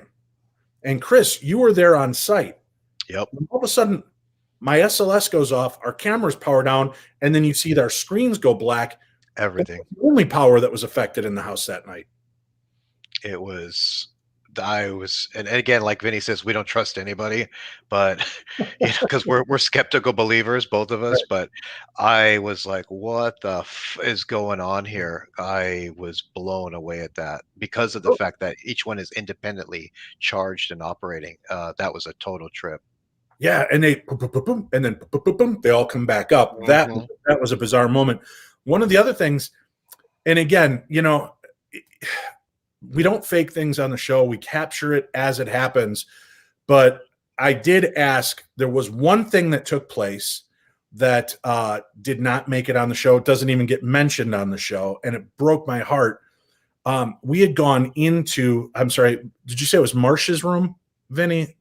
And Chris, you were there on site. Yep. And all of a sudden, my SLS goes off, our cameras power down, and then you see our screens go black. Everything. That's the only power that was affected in the house that night. It was, and again, like Vinny says, we don't trust anybody, but because we're skeptical believers, both of us. Right. But I was like, what the is going on here? I was blown away at that because of the fact that each one is independently charged and operating. That was a total trip. Yeah, and they boom, and then boom, they all come back up. Mm-hmm. That was a bizarre moment. One of the other things, and again, we don't fake things on the show. We capture it as it happens. But I did ask, there was one thing that took place that did not make it on the show. It doesn't even get mentioned on the show, and it broke my heart. We had gone into, I'm sorry, did you say it was Marsh's room, Vinny?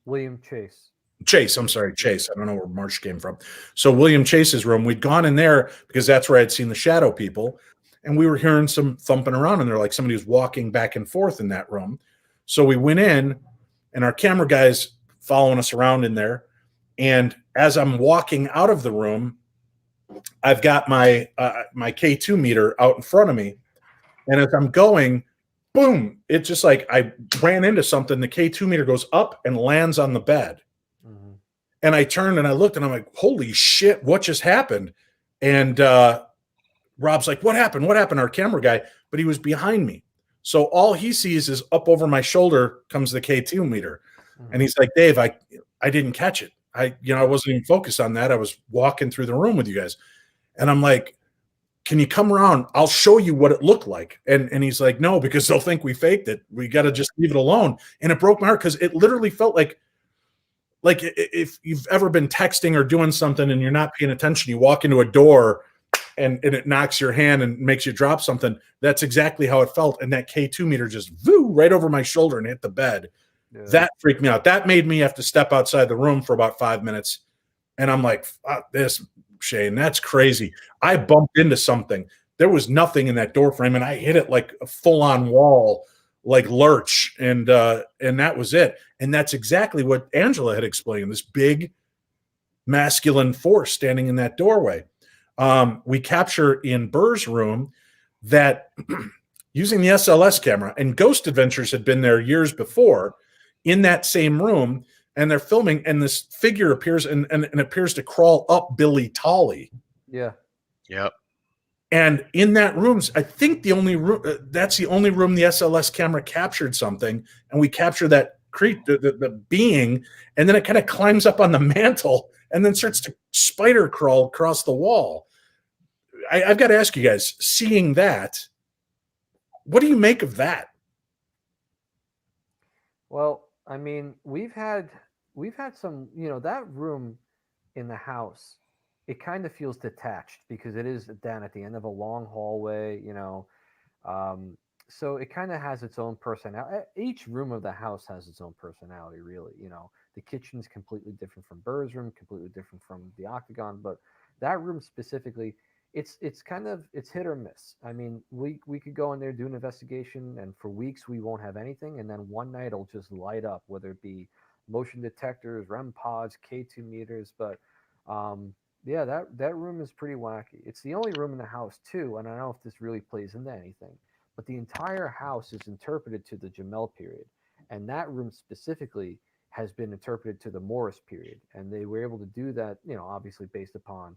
William Chase. I'm sorry, Chase. I don't know where Marsh came from. So William Chase's room, we'd gone in there because that's where I'd seen the shadow people. And we were hearing some thumping around, and they're like somebody was walking back and forth in that room. So we went in, and our camera guy's following us around in there. And as I'm walking out of the room, I've got my my K2 meter out in front of me. And as I'm going, boom, it's just like I ran into something. The K2 meter goes up and lands on the bed. Mm-hmm. And I turned and I looked, and I'm like, holy shit, what just happened? And Rob's like, what happened? What happened? Our camera guy, but he was behind me. So all he sees is up over my shoulder comes the K2 meter. Mm-hmm. And he's like, Dave, I didn't catch it. I wasn't even focused on that. I was walking through the room with you guys. And I'm like, can you come around? I'll show you what it looked like. And he's like, no, because they'll think we faked it. We got to just leave it alone. And it broke my heart because it literally felt like if you've ever been texting or doing something and you're not paying attention, you walk into a door and it knocks your hand and makes you drop something. That's exactly how it felt. And that K2 meter just right over my shoulder and hit the bed. Yeah. That freaked me out. That made me have to step outside the room for about 5 minutes. And I'm like, this, Shane, that's crazy. I bumped into something. There was nothing in that door frame, and I hit it like a full-on wall, like lurch, and that was it. And that's exactly what Angela had explained, this big masculine force standing in that doorway. We capture in Burr's room that using the SLS camera, and Ghost Adventures had been there years before in that same room, and they're filming, and this figure appears and appears to crawl up Billy Tolley. Yeah. Yep. And in that room, I think the only room, that's the only room the SLS camera captured something, and we capture that the being, and then it kind of climbs up on the mantle and then starts to spider crawl across the wall. I've got to ask you guys, seeing that, what do you make of that? Well, I mean, we've had some, that room in the house, it kind of feels detached because it is down at the end of a long hallway. Um, so it kind of has its own personality. Each room of the house has its own personality, really. The kitchen's completely different from Burr's room, completely different from the Octagon, but that room specifically, it's kind of it's hit or miss. I mean, we could go in there, do an investigation, and for weeks we won't have anything, and then one night it'll just light up, whether it be motion detectors, REM pods, K2 meters. But yeah, that room is pretty wacky. It's the only room in the house too, and I don't know if this really plays into anything, but the entire house is interpreted to the Jumeil period, and that room specifically has been interpreted to the Morris period, and they were able to do that, obviously based upon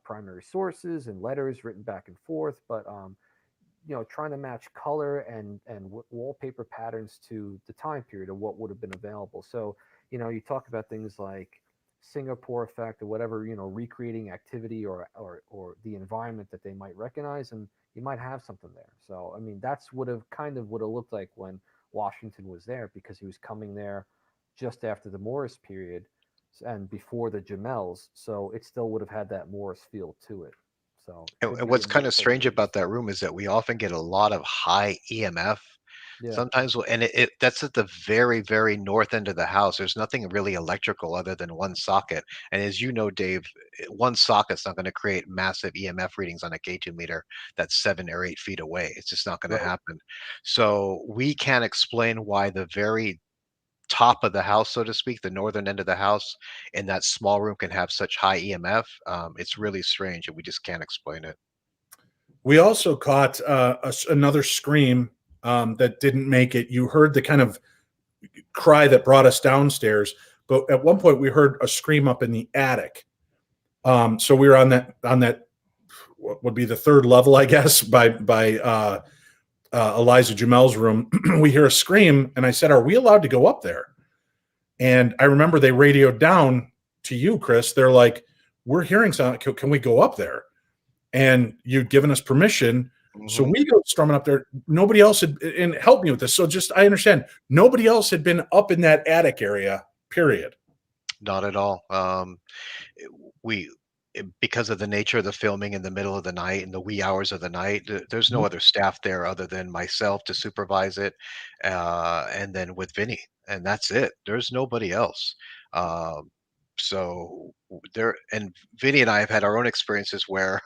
primary sources and letters written back and forth, but trying to match color and wallpaper patterns to the time period of what would have been available. So you talk about things like Singapore effect or whatever, recreating activity or the environment that they might recognize, and you might have something there. So I mean, that's would have looked like when Washington was there, because he was coming there just after the Morris period and before the Jumeils, so it still would have had that Morris feel to it. So could And be what's a kind of mix of strange reasons. about that room is that we often get a lot of high EMF. Yeah. Sometimes, and that's at the very, very north end of the house. There's nothing really electrical other than one socket. And as you know, Dave, one socket's not going to create massive EMF readings on a K2 meter that's 7 or 8 feet away. It's just not going to Right. happen. So we can't explain why the very top of the house, so to speak, the northern end of the house, in that small room can have such high EMF. It's really strange, and we just can't explain it. We also caught another scream that didn't make it. You heard the kind of cry that brought us downstairs, but at one point we heard a scream up in the attic. So we were on that what would be the third level, I guess, by Eliza Jumeil's room. We hear a scream, and I said, "Are we allowed to go up there?" And I remember they radioed down to you, Chris. They're like, "We're hearing something. Can we go up there?" And you'd given us permission. So Mhm. we go storming up there. Nobody else had, and help me with this. So just, I understand, nobody else had been up in that attic area, period. Not at all. We because of the nature of the filming in the middle of the night and the wee hours of the night, there's no Mhm. other staff there other than myself to supervise it, and then with Vinny, and that's it. There's nobody else. Um, there, and Vinny and I have had our own experiences where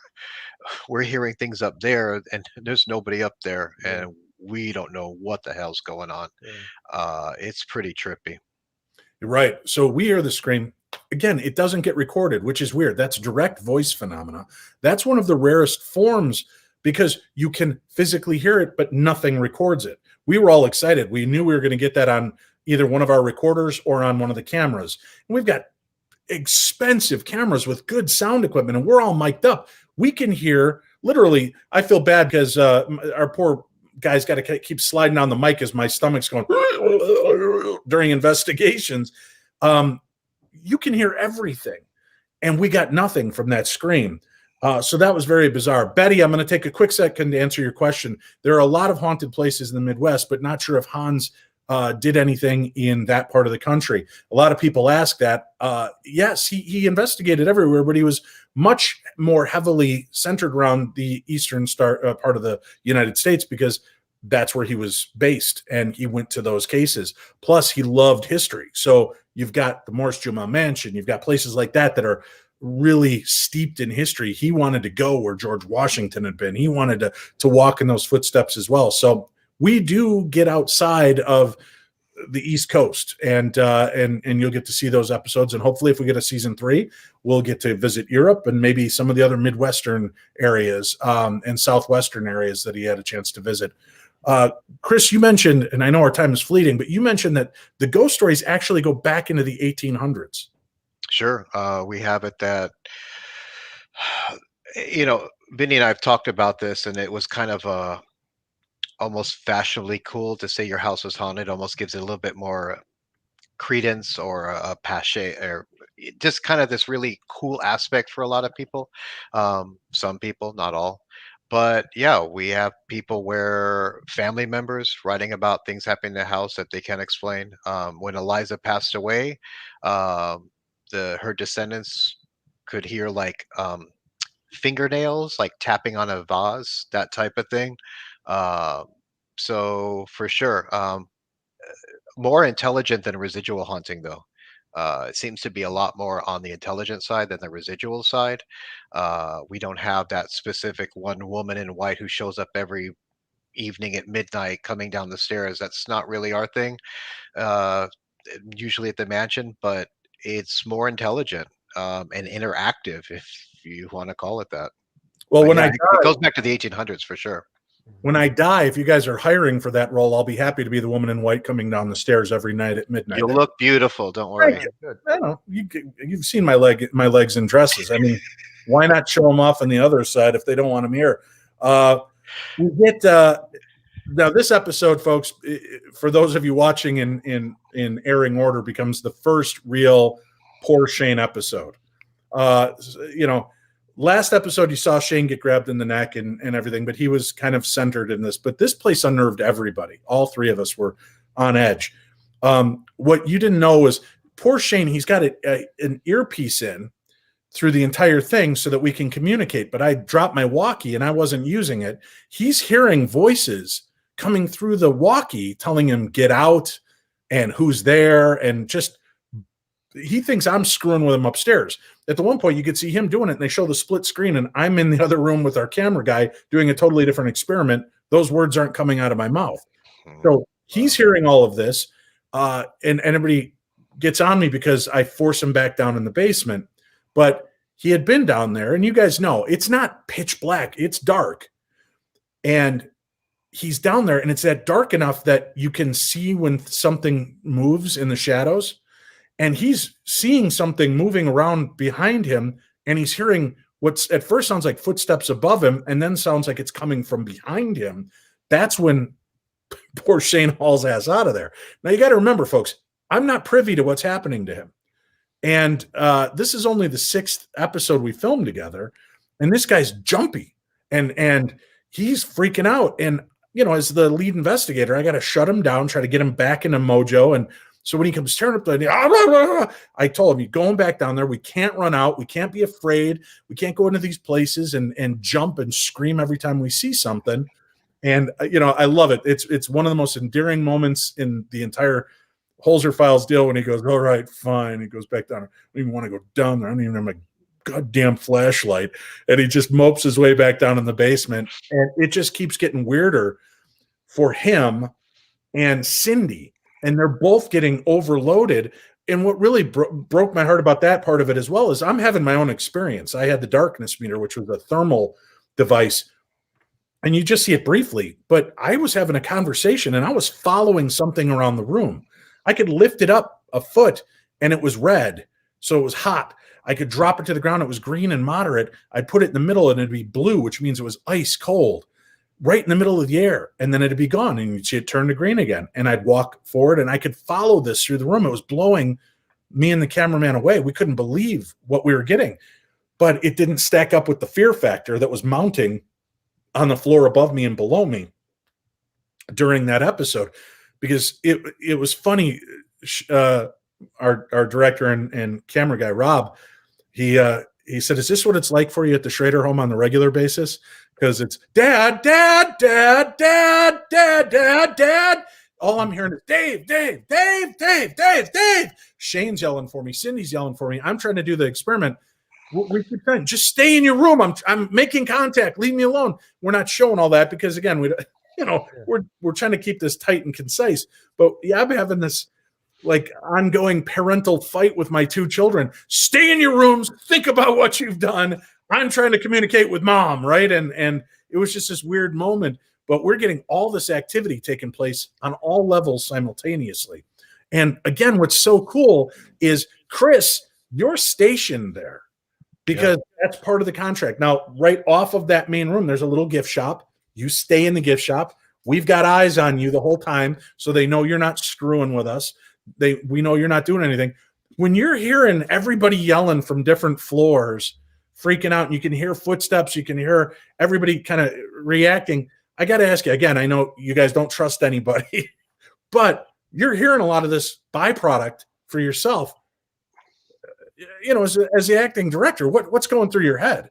we're hearing things up there, and there's nobody up there, Yeah. and we don't know what the hell's going on. Yeah. It's pretty trippy. You're right. So we hear the scream. Again, it doesn't get recorded, which is weird. That's direct voice phenomena. That's one of the rarest forms because you can physically hear it, but nothing records it. We were all excited. We knew we were going to get that on either one of our recorders or on one of the cameras. And we've got expensive cameras with good sound equipment, and we're all mic'd up. We can hear literally. I feel bad because our poor guy's got to keep sliding down the mic as my stomach's going during investigations. You can hear everything, and we got nothing from that scream. So that was very bizarre. Betty, I'm going to take a quick second to answer your question. There are a lot of haunted places in the Midwest, but not sure if Hans did anything in that part of the country. A lot of people ask that. Yes, he investigated everywhere, but he was much more heavily centered around the eastern part of the United States because that's where he was based, and he went to those cases. Plus, he loved history. So you've got the Morris-Jumel Mansion. You've got places like that are really steeped in history. He wanted to go where George Washington had been. He wanted to walk in those footsteps as well. So we do get outside of the East Coast, and you'll get to see those episodes. And hopefully, if we get a season 3, we'll get to visit Europe and maybe some of the other Midwestern areas and Southwestern areas that he had a chance to visit. Chris, you mentioned, and I know our time is fleeting, but you mentioned that the ghost stories actually go back into the 1800s. Sure, we have it that Vinny and I have talked about this, and it was kind of almost fashionably cool to say your house was haunted. Almost gives it a little bit more credence or a pache, or just kind of this really cool aspect for a lot of people. Some people, not all. But yeah, we have people where family members writing about things happening in the house that they can't explain. When Eliza passed away, her descendants could hear like fingernails, like tapping on a vase, that type of thing. Uh, so for sure, more intelligent than residual haunting, though. It seems to be a lot more on the intelligent side than the residual side. We don't have that specific one woman in white who shows up every evening at midnight coming down the stairs. That's not really our thing, uh, usually at the mansion, but it's more intelligent and interactive, if you want to call it that. Well, But when yeah, I it goes back to the 1800s for sure. die, if you guys are hiring for that role, I'll be happy to be the woman in white coming down the stairs every night at midnight. You'll look beautiful. Don't worry. Thank you. Good. I don't know. You've seen my legs in dresses. I mean, why not show them off on the other side if they don't want them here? We get now this episode, folks. For those of you watching in airing order, becomes the first real poor Shane episode. Last episode you saw Shane get grabbed in the neck and everything, but he was kind of centered in this. But this place unnerved everybody. All three of us were on edge. What you didn't know was poor Shane, he's got an earpiece in through the entire thing so that we can communicate. But I dropped my walkie and I wasn't using it. He's hearing voices coming through the walkie telling him get out and who's there, and just he thinks I'm screwing with him upstairs. At the one point, you could see him doing it, and they show the split screen, and I'm in the other room with our camera guy doing a totally different experiment. Those words aren't coming out of my mouth. So he's hearing all of this, and everybody gets on me because I force him back down in the basement. But he had been down there, and you guys know, it's not pitch black. It's dark. And he's down there, and it's that dark enough that you can see when something moves in the shadows. And he's seeing something moving around behind him, and he's hearing what's at first sounds like footsteps above him, and then sounds like it's coming from behind him. That's when poor Shane hauls ass out of there. Now, you got to remember, folks, I'm not privy to what's happening to him. And this is only the 6th episode we filmed together, and this guy's jumpy, and he's freaking out. And, as the lead investigator, I got to shut him down, try to get him back into mojo. And so when he comes tearing up I told him, you're going back down there. We can't run out. We can't be afraid. We can't go into these places and jump and scream every time we see something. And, I love it. It's one of the most endearing moments in the entire Holzer Files deal when he goes, all right, fine. He goes back down. I don't even want to go down there. I don't even have my goddamn flashlight. And he just mopes his way back down in the basement. And it just keeps getting weirder for him and Cindy. And they're both getting overloaded. And what really broke my heart about that part of it as well is I'm having my own experience. I had the darkness meter, which was a thermal device, and you just see it briefly. But I was having a conversation, and I was following something around the room. I could lift it up a foot, and it was red, so it was hot. I could drop it to the ground. It was green and moderate. I'd put it in the middle, and it'd be blue, which means it was ice cold. Right in the middle of the air, and then it'd be gone, and you'd see it turn to green again. And I'd walk forward, and I could follow this through the room. It was blowing me and the cameraman away. We couldn't believe what we were getting, but it didn't stack up with the fear factor that was mounting on the floor above me and below me during that episode, because it was funny. Our director and camera guy, Rob, he said, "Is this what it's like for you at the Schrader home on the regular basis?" Because it's dad. All I'm hearing is Dave. Shane's yelling for me. Cindy's yelling for me. I'm trying to do the experiment. We keep saying, just stay in your room. I'm making contact. Leave me alone. We're not showing all that because, again, we're trying to keep this tight and concise. But yeah, I'm having this like ongoing parental fight with my 2 children. Stay in your rooms. Think about what you've done. I'm trying to communicate with mom, right? And it was just this weird moment, but we're getting all this activity taking place on all levels simultaneously. And again, what's so cool is, Chris, you're stationed there because that's part of the contract. Now, right off of that main room, there's a little gift shop. You stay in the gift shop. We've got eyes on you the whole time, so they know you're not screwing with us. We know you're not doing anything. When you're hearing everybody yelling from different floors, freaking out, and you can hear footsteps, you can hear everybody kind of reacting. I got to ask you again, I know you guys don't trust anybody, but you're hearing a lot of this byproduct for yourself. As the acting director, what's going through your head?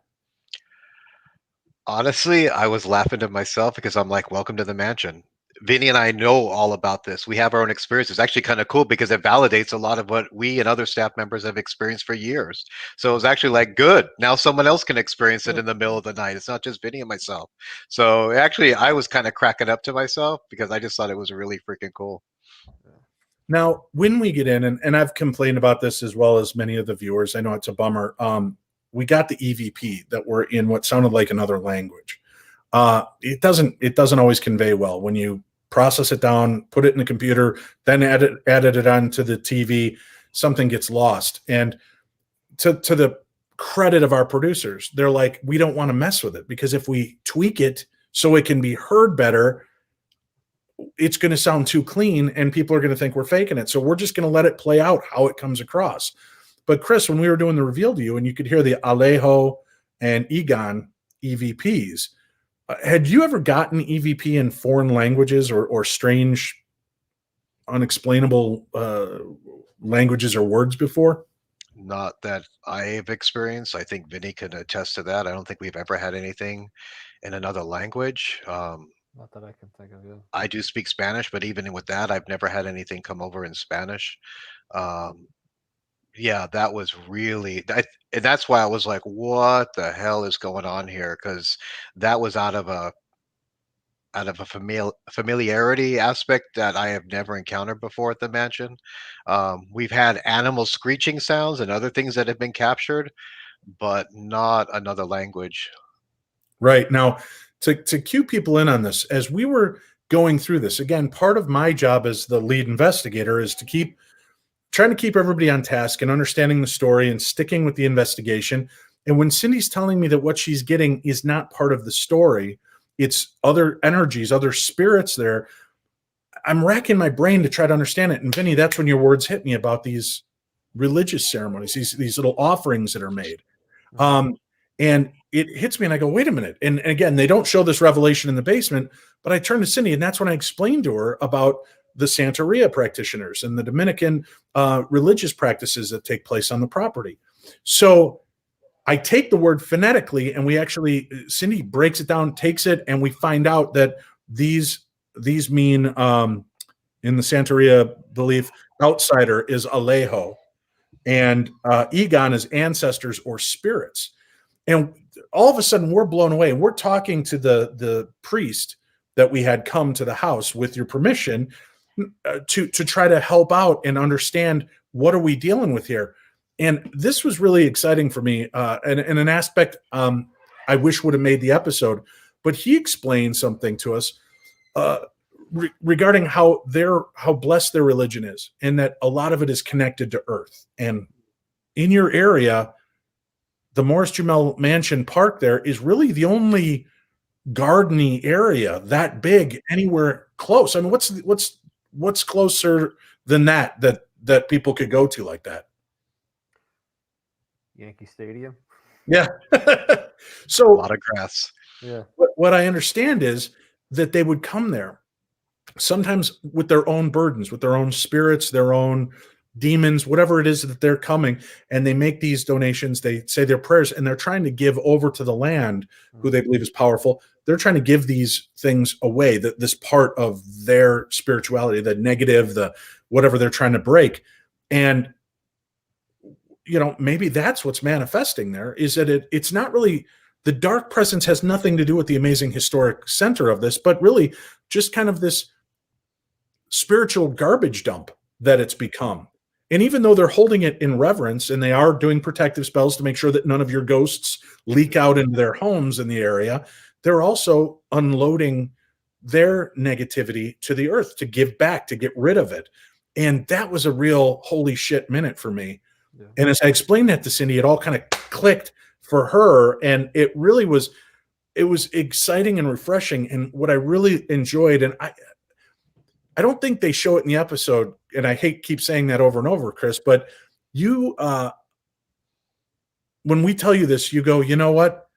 Honestly, I was laughing to myself because I'm like, welcome to the mansion. Vinny and I know all about this. We have our own experience. It's actually kind of cool because it validates a lot of what we and other staff members have experienced for years. So it was actually like, good. Now someone else can experience it in the middle of the night. It's not just Vinny and myself. So actually, I was kind of cracking up to myself because I just thought it was really freaking cool. Now, when we get in, and I've complained about this as well as many of the viewers, I know it's a bummer. We got the EVP that were in what sounded like another language. It doesn't always convey well when you process it down, put it in the computer, then added it onto the TV. Something gets lost. And to the credit of our producers, they're like, we don't want to mess with it because if we tweak it so it can be heard better, it's going to sound too clean and people are going to think we're faking it. So we're just going to let it play out how it comes across. But Chris, when we were doing the reveal to you and you could hear the Alejo and Egon EVPs, had you ever gotten EVP in foreign languages or strange, unexplainable languages or words before? Not that I've experienced. I think Vinny can attest to that. I don't think we've ever had anything in another language. Not that I can think of. Yeah. I do speak Spanish, but even with that, I've never had anything come over in Spanish. Yeah, that was really, and that's why I was like, what the hell is going on here? Because that was out of a familiarity aspect that I have never encountered before at the mansion. We've had animal screeching sounds and other things that have been captured, but not another language. Right. Now, to cue people in on this, as we were going through this, again, part of my job as the lead investigator is to trying to keep everybody on task and understanding the story and sticking with the investigation. And when Cindy's telling me that what she's getting is not part of the story, it's other energies, other spirits there, I'm racking my brain to try to understand it. And Vinny, that's when your words hit me about these religious ceremonies, these little offerings that are made. And it hits me and I go, wait a minute. And again, they don't show this revelation in the basement, but I turn to Cindy and that's when I explained to her about the Santeria practitioners and the Dominican religious practices that take place on the property. So I take the word phonetically and Cindy breaks it down, takes it, and we find out that these mean, in the Santeria belief, outsider is Alejo, and Egon is ancestors or spirits. And all of a sudden we're blown away. We're talking to the priest that we had come to the house with your permission to try to help out and understand what are we dealing with here. And this was really exciting for me, and an aspect I wish would have made the episode. But he explained something to us regarding how blessed their religion is, and that a lot of it is connected to Earth. And in your area, the Morris-Jumel Mansion Park there is really the only gardeny area that big anywhere close. I mean, what's closer than that people could go to like that? Yankee Stadium. Yeah. So A lot of grass. Yeah. What I understand is that they would come there sometimes with their own burdens, with their own spirits, their own demons, whatever it is that they're coming, and they make these donations. They say their prayers, and they're trying to give over to the land, who they believe is powerful. They're trying to give these things away, this part of their spirituality, the negative, the whatever they're trying to break. And maybe that's what's manifesting there, is that it's not really, the dark presence has nothing to do with the amazing historic center of this, but really just kind of this spiritual garbage dump that it's become. And even though they're holding it in reverence and they are doing protective spells to make sure that none of your ghosts leak out into their homes in the area, they're also unloading their negativity to the earth to give back, to get rid of it. And that was a real holy shit minute for me. Yeah. And as I explained that to Cindy, it all kind of clicked for her. And it really was, it was exciting and refreshing. And what I really enjoyed, and I don't think they show it in the episode, and I hate keep saying that over and over, Chris, but you, when we tell you this, you go, you know what?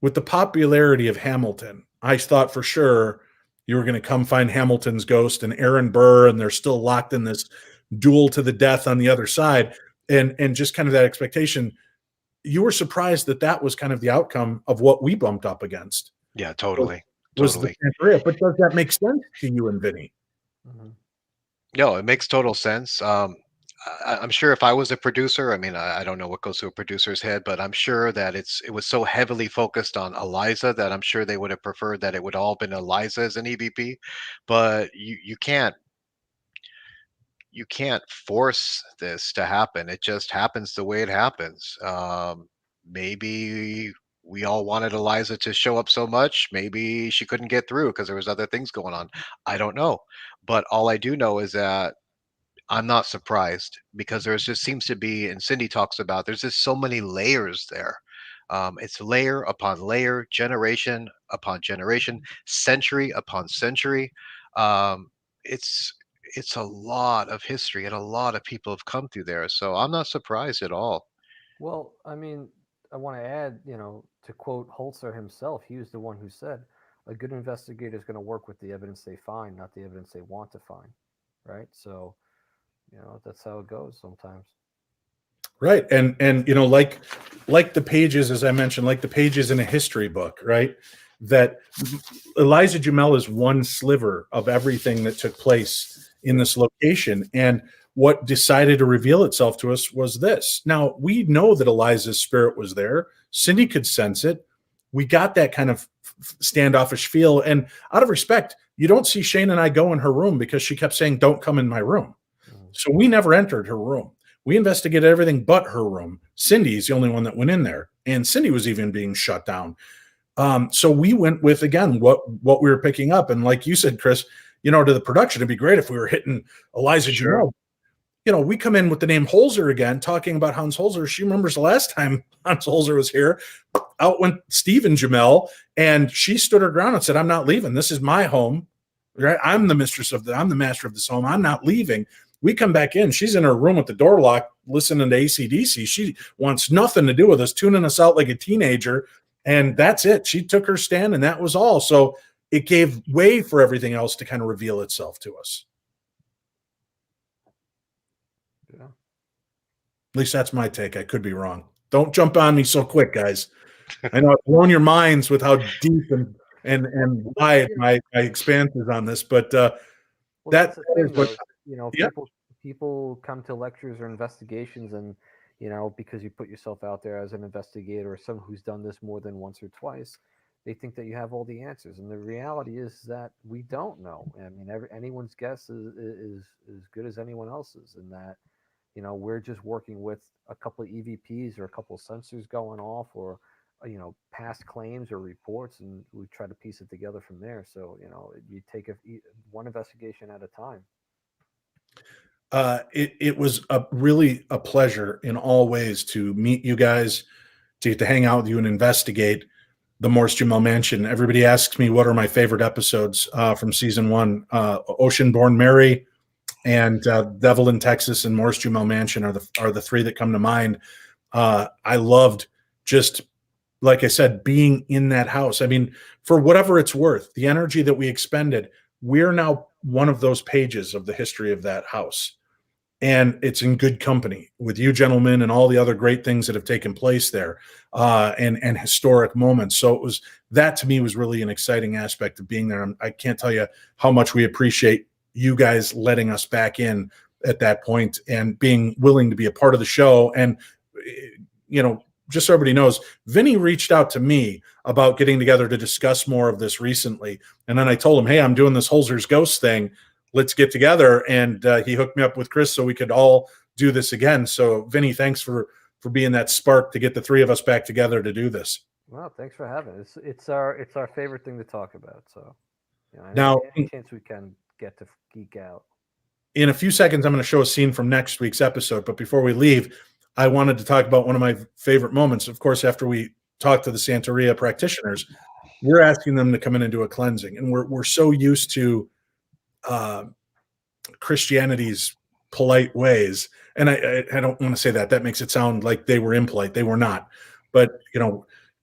With the popularity of Hamilton, I thought for sure you were going to come find Hamilton's ghost and Aaron Burr, and they're still locked in this duel to the death on the other side. And just kind of that expectation, you were surprised that that was kind of the outcome of what we bumped up against. Yeah, totally. Was the Santeria. But does that make sense to you and Vinny? Mm-hmm. No, it makes total sense. I'm sure if I was a producer, I mean, I don't know what goes through a producer's head, but I'm sure that it was so heavily focused on Eliza that I'm sure they would have preferred that it would all been Eliza as an EVP. But you can't force this to happen. It just happens the way it happens. Maybe we all wanted Eliza to show up so much. Maybe she couldn't get through because there was other things going on. I don't know. But all I do know is that I'm not surprised because there's just seems to be, and Cindy talks about, there's just so many layers there. It's layer upon layer, generation upon generation, century upon century. Um, it's a lot of history and a lot of people have come through there. So I'm not surprised at all. Well, I mean, I want to add, to quote Holzer himself, he was the one who said, "A good investigator is going to work with the evidence they find, not the evidence they want to find." Right? So, that's how it goes sometimes. Right. And like the pages, as I mentioned, like the pages in a history book, right? That Eliza Jumeil is one sliver of everything that took place in this location. And what decided to reveal itself to us was this. Now, we know that Eliza's spirit was there. Cindy could sense it. We got that kind of standoffish feel. And out of respect, you don't see Shane and I go in her room because she kept saying, "Don't come in my room." So we never entered her room. We investigated everything but her room. Cindy's the only one that went in there. And Cindy was even being shut down. So we went with, again, what we were picking up. And like you said, Chris, to the production, it'd be great if we were hitting Eliza Jumeil. We come in with the name Holzer again, talking about Hans Holzer. She remembers the last time Hans Holzer was here. Out went Stephen Jumeil, and she stood her ground and said, "I'm not leaving. This is my home. Right? I'm the master of this home. I'm not leaving." We come back in. She's in her room with the door locked, listening to AC/DC. She wants nothing to do with us, tuning us out like a teenager. And that's it. She took her stand, and that was all. So it gave way for everything else to kind of reveal itself to us. Yeah. At least that's my take. I could be wrong. Don't jump on me so quick, guys. I know I've blown your minds with how deep and wide my expanse is on this, but that's the thing, but, yeah. People come to lectures or investigations, and because you put yourself out there as an investigator or someone who's done this more than once or twice, they think that you have all the answers, and the reality is that we don't know. I mean, anyone's guess is as good as anyone else's, and that we're just working with a couple of EVPs or a couple of sensors going off, or past claims or reports, and we try to piece it together from there. So you take one investigation at a time. It was really a pleasure in all ways to meet you guys, to get to hang out with you and investigate the Morris-Jumel Mansion. Everybody asks me what are my favorite episodes from season 1. Ocean-Born Mary and Devil in Texas and Morris-Jumel Mansion are the 3 that come to mind. I loved, just like I said, being in that house. I mean, for whatever it's worth, the energy that we expended, we're now one of those pages of the history of that house. And it's in good company with you gentlemen and all the other great things that have taken place there, and historic moments. So that to me was really an exciting aspect of being there. I can't tell you how much we appreciate you guys letting us back in at that point and being willing to be a part of the show. And, just so everybody knows, Vinny reached out to me about getting together to discuss more of this recently. And then I told him, "Hey, I'm doing this Holzer's Ghost thing. Let's get together." And he hooked me up with Chris so we could all do this again. So Vinny, thanks for being that spark to get the 3 of us back together to do this. Well, thanks for having it. It's our favorite thing to talk about. So now, any chance we can get to geek out. In a few seconds, I'm going to show a scene from next week's episode. But before we leave, I wanted to talk about one of my favorite moments. Of course, after we talked to the Santeria practitioners, we're asking them to come in and do a cleansing. And we're so used to Christianity's polite ways. And I don't want to say that. That makes it sound like they were impolite. They were not. But,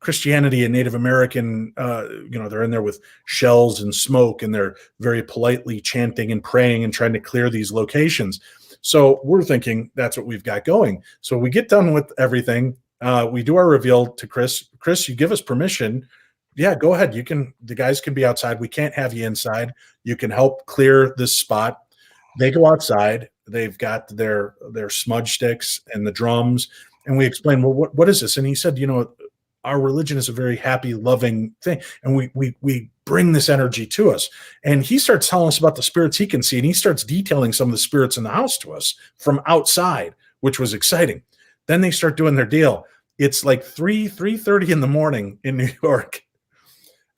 Christianity and Native American, they're in there with shells and smoke, and they're very politely chanting and praying and trying to clear these locations. So we're thinking that's what we've got going. So we get done with everything. We do our reveal to Chris. Chris, you give us permission. Yeah, go ahead. The guys can be outside. We can't have you inside. You can help clear this spot. They go outside. They've got their smudge sticks and the drums. And we explain, well, what is this? And he said, our religion is a very happy, loving thing. And we bring this energy to us. And he starts telling us about the spirits he can see. And he starts detailing some of the spirits in the house to us from outside, which was exciting. Then they start doing their deal. It's like 3:30 in the morning in New York.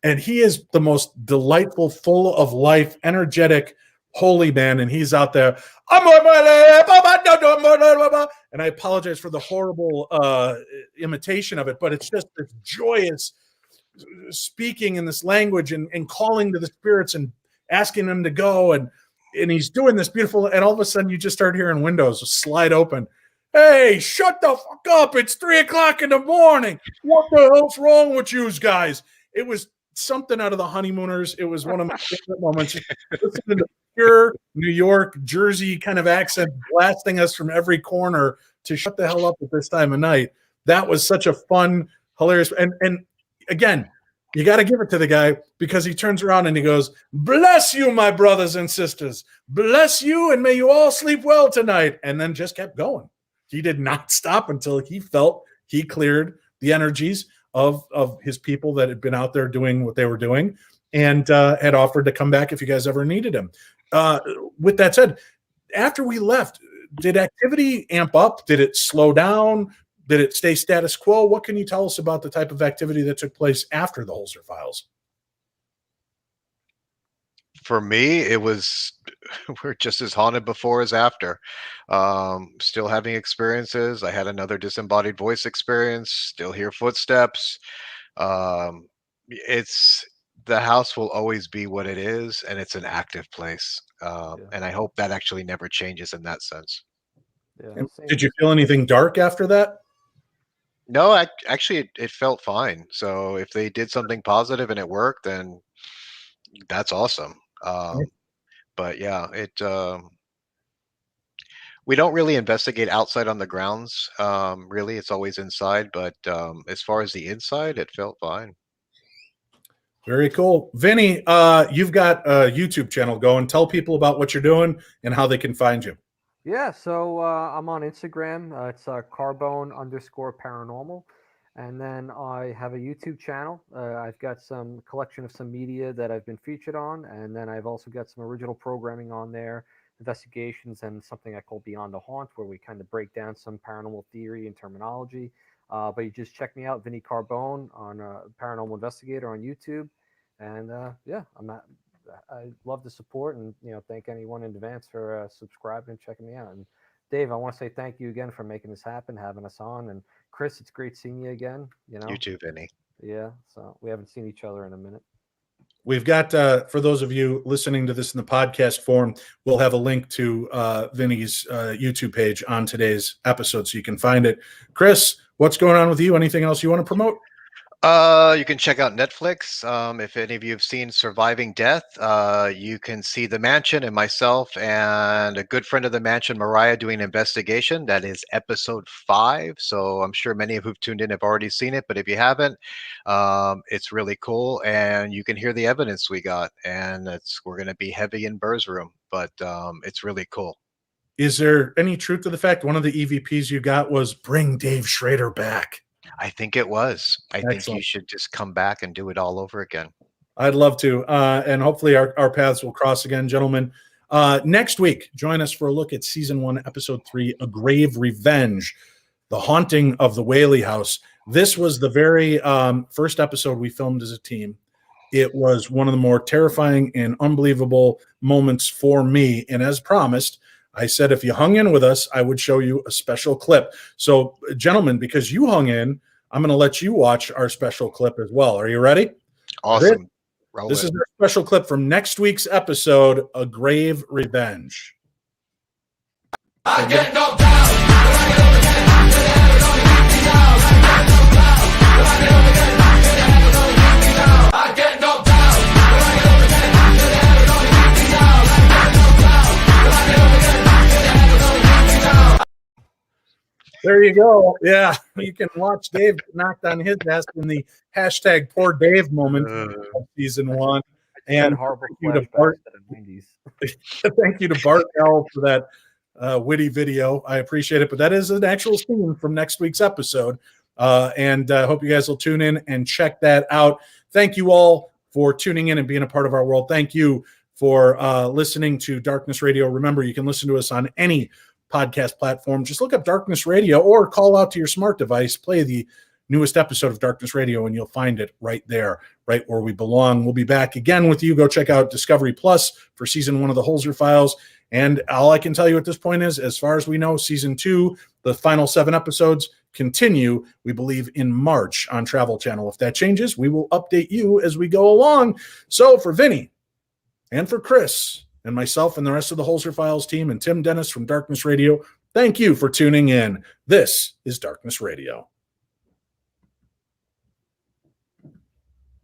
And he is the most delightful, full of life, energetic, holy man. And he's out there. And I apologize for the horrible imitation of it, but it's just this joyous speaking in this language and calling to the spirits and asking them to go. And he's doing this beautiful, and all of a sudden you just start hearing windows slide open. Hey, shut the fuck up. It's 3:00 in the morning. What the hell's wrong with you guys? It was something out of The Honeymooners. It was one of my favorite moments. Listening to pure New York, Jersey kind of accent blasting us from every corner to shut the hell up at this time of night. That was such a fun, hilarious. And again, you got to give it to the guy, because he turns around and he goes, "Bless you, my brothers and sisters. Bless you, and may you all sleep well tonight." And then just kept going. He did not stop until he felt he cleared the energies of his people that had been out there doing what they were doing, and had offered to come back if you guys ever needed him. With that said, after we left, did activity amp up? Did it slow down? Did it stay status quo? What can you tell us about the type of activity that took place after the Holzer Files? For me, it was we're just as haunted before as after. Still having experiences. I had another disembodied voice experience. Still hear footsteps. It's the house will always be what it is, and it's an active place. And I hope that actually never changes in that sense. Yeah, did you feel anything dark after that? No, actually, it felt fine. So if they did something positive and it worked, then that's awesome. But yeah, we don't really investigate outside on the grounds. Really, it's always inside. But as far as the inside, it felt fine. Very cool. Vinny, you've got a YouTube channel going. Tell people about what you're doing and how they can find you. Yeah, so I'm on Instagram. It's Carbone_paranormal. And then I have a YouTube channel. I've got some collection of some media that I've been featured on. And then I've also got some original programming on there, investigations, and something I call Beyond the Haunt, where we kind of break down some paranormal theory and terminology. But you just check me out, Vinny Carbone, on Paranormal Investigator on YouTube. And yeah, I love the support, and thank anyone in advance for subscribing and checking me out. And Dave, I want to say thank you again for making this happen, having us on. And Chris, it's great seeing you again. You too, Vinny. Yeah, so we haven't seen each other in a minute. We've got, for those of you listening to this in the podcast form, we'll have a link to Vinny's YouTube page on today's episode, so you can find it. Chris, what's going on with you? Anything else you want to promote? You can check out Netflix. If any of you have seen Surviving Death, you can see The Mansion and myself and a good friend of The Mansion, Mariah, doing an investigation. That is episode 5. So I'm sure many of who've tuned in have already seen it, but if you haven't, it's really cool, and you can hear the evidence we got. And we're going to be heavy in Burr's room, but it's really cool. Is there any truth to the fact one of the EVPs you got was bring Dave Schrader back? I think it was. Excellent. Think you should just come back and do it all over again. I'd love to. And hopefully our paths will cross again, gentlemen. Next week, join us for a look at season 1, episode 3, A Grave Revenge, The Haunting of the Whaley House. This was the very first episode we filmed as a team. It was one of the more terrifying and unbelievable moments for me. And as promised, I said, if you hung in with us, I would show you a special clip. So, gentlemen, because you hung in, I'm going to let you watch our special clip as well. Are you ready? Awesome. This is our special clip from next week's episode, A Grave Revenge. I get knocked down. I get knocked down. There you go. Yeah, you can watch Dave get knocked on his ass in the hashtag Poor Dave moment of season 1. And horrible thank you to flashbacks Bart. to the 90s. Thank you to Bart L for that witty video. I appreciate it. But that is an actual scene from next week's episode. And I hope you guys will tune in and check that out. Thank you all for tuning in and being a part of our world. Thank you for listening to Darkness Radio. Remember, you can listen to us on any podcast platform. Just look up Darkness Radio or call out to your smart device, play the newest episode of Darkness Radio, and you'll find it right there, right where we belong. We'll be back again with you. Go check out Discovery Plus for season 1 of the Holzer Files. And all I can tell you at this point is, as far as we know, season 2, the final 7 episodes continue, we believe, in March on Travel Channel. If that changes, we will update you as we go along. So for Vinny and for Chris and myself and the rest of the Holzer Files team and Tim Dennis from Darkness Radio, thank you for tuning in. This is Darkness Radio.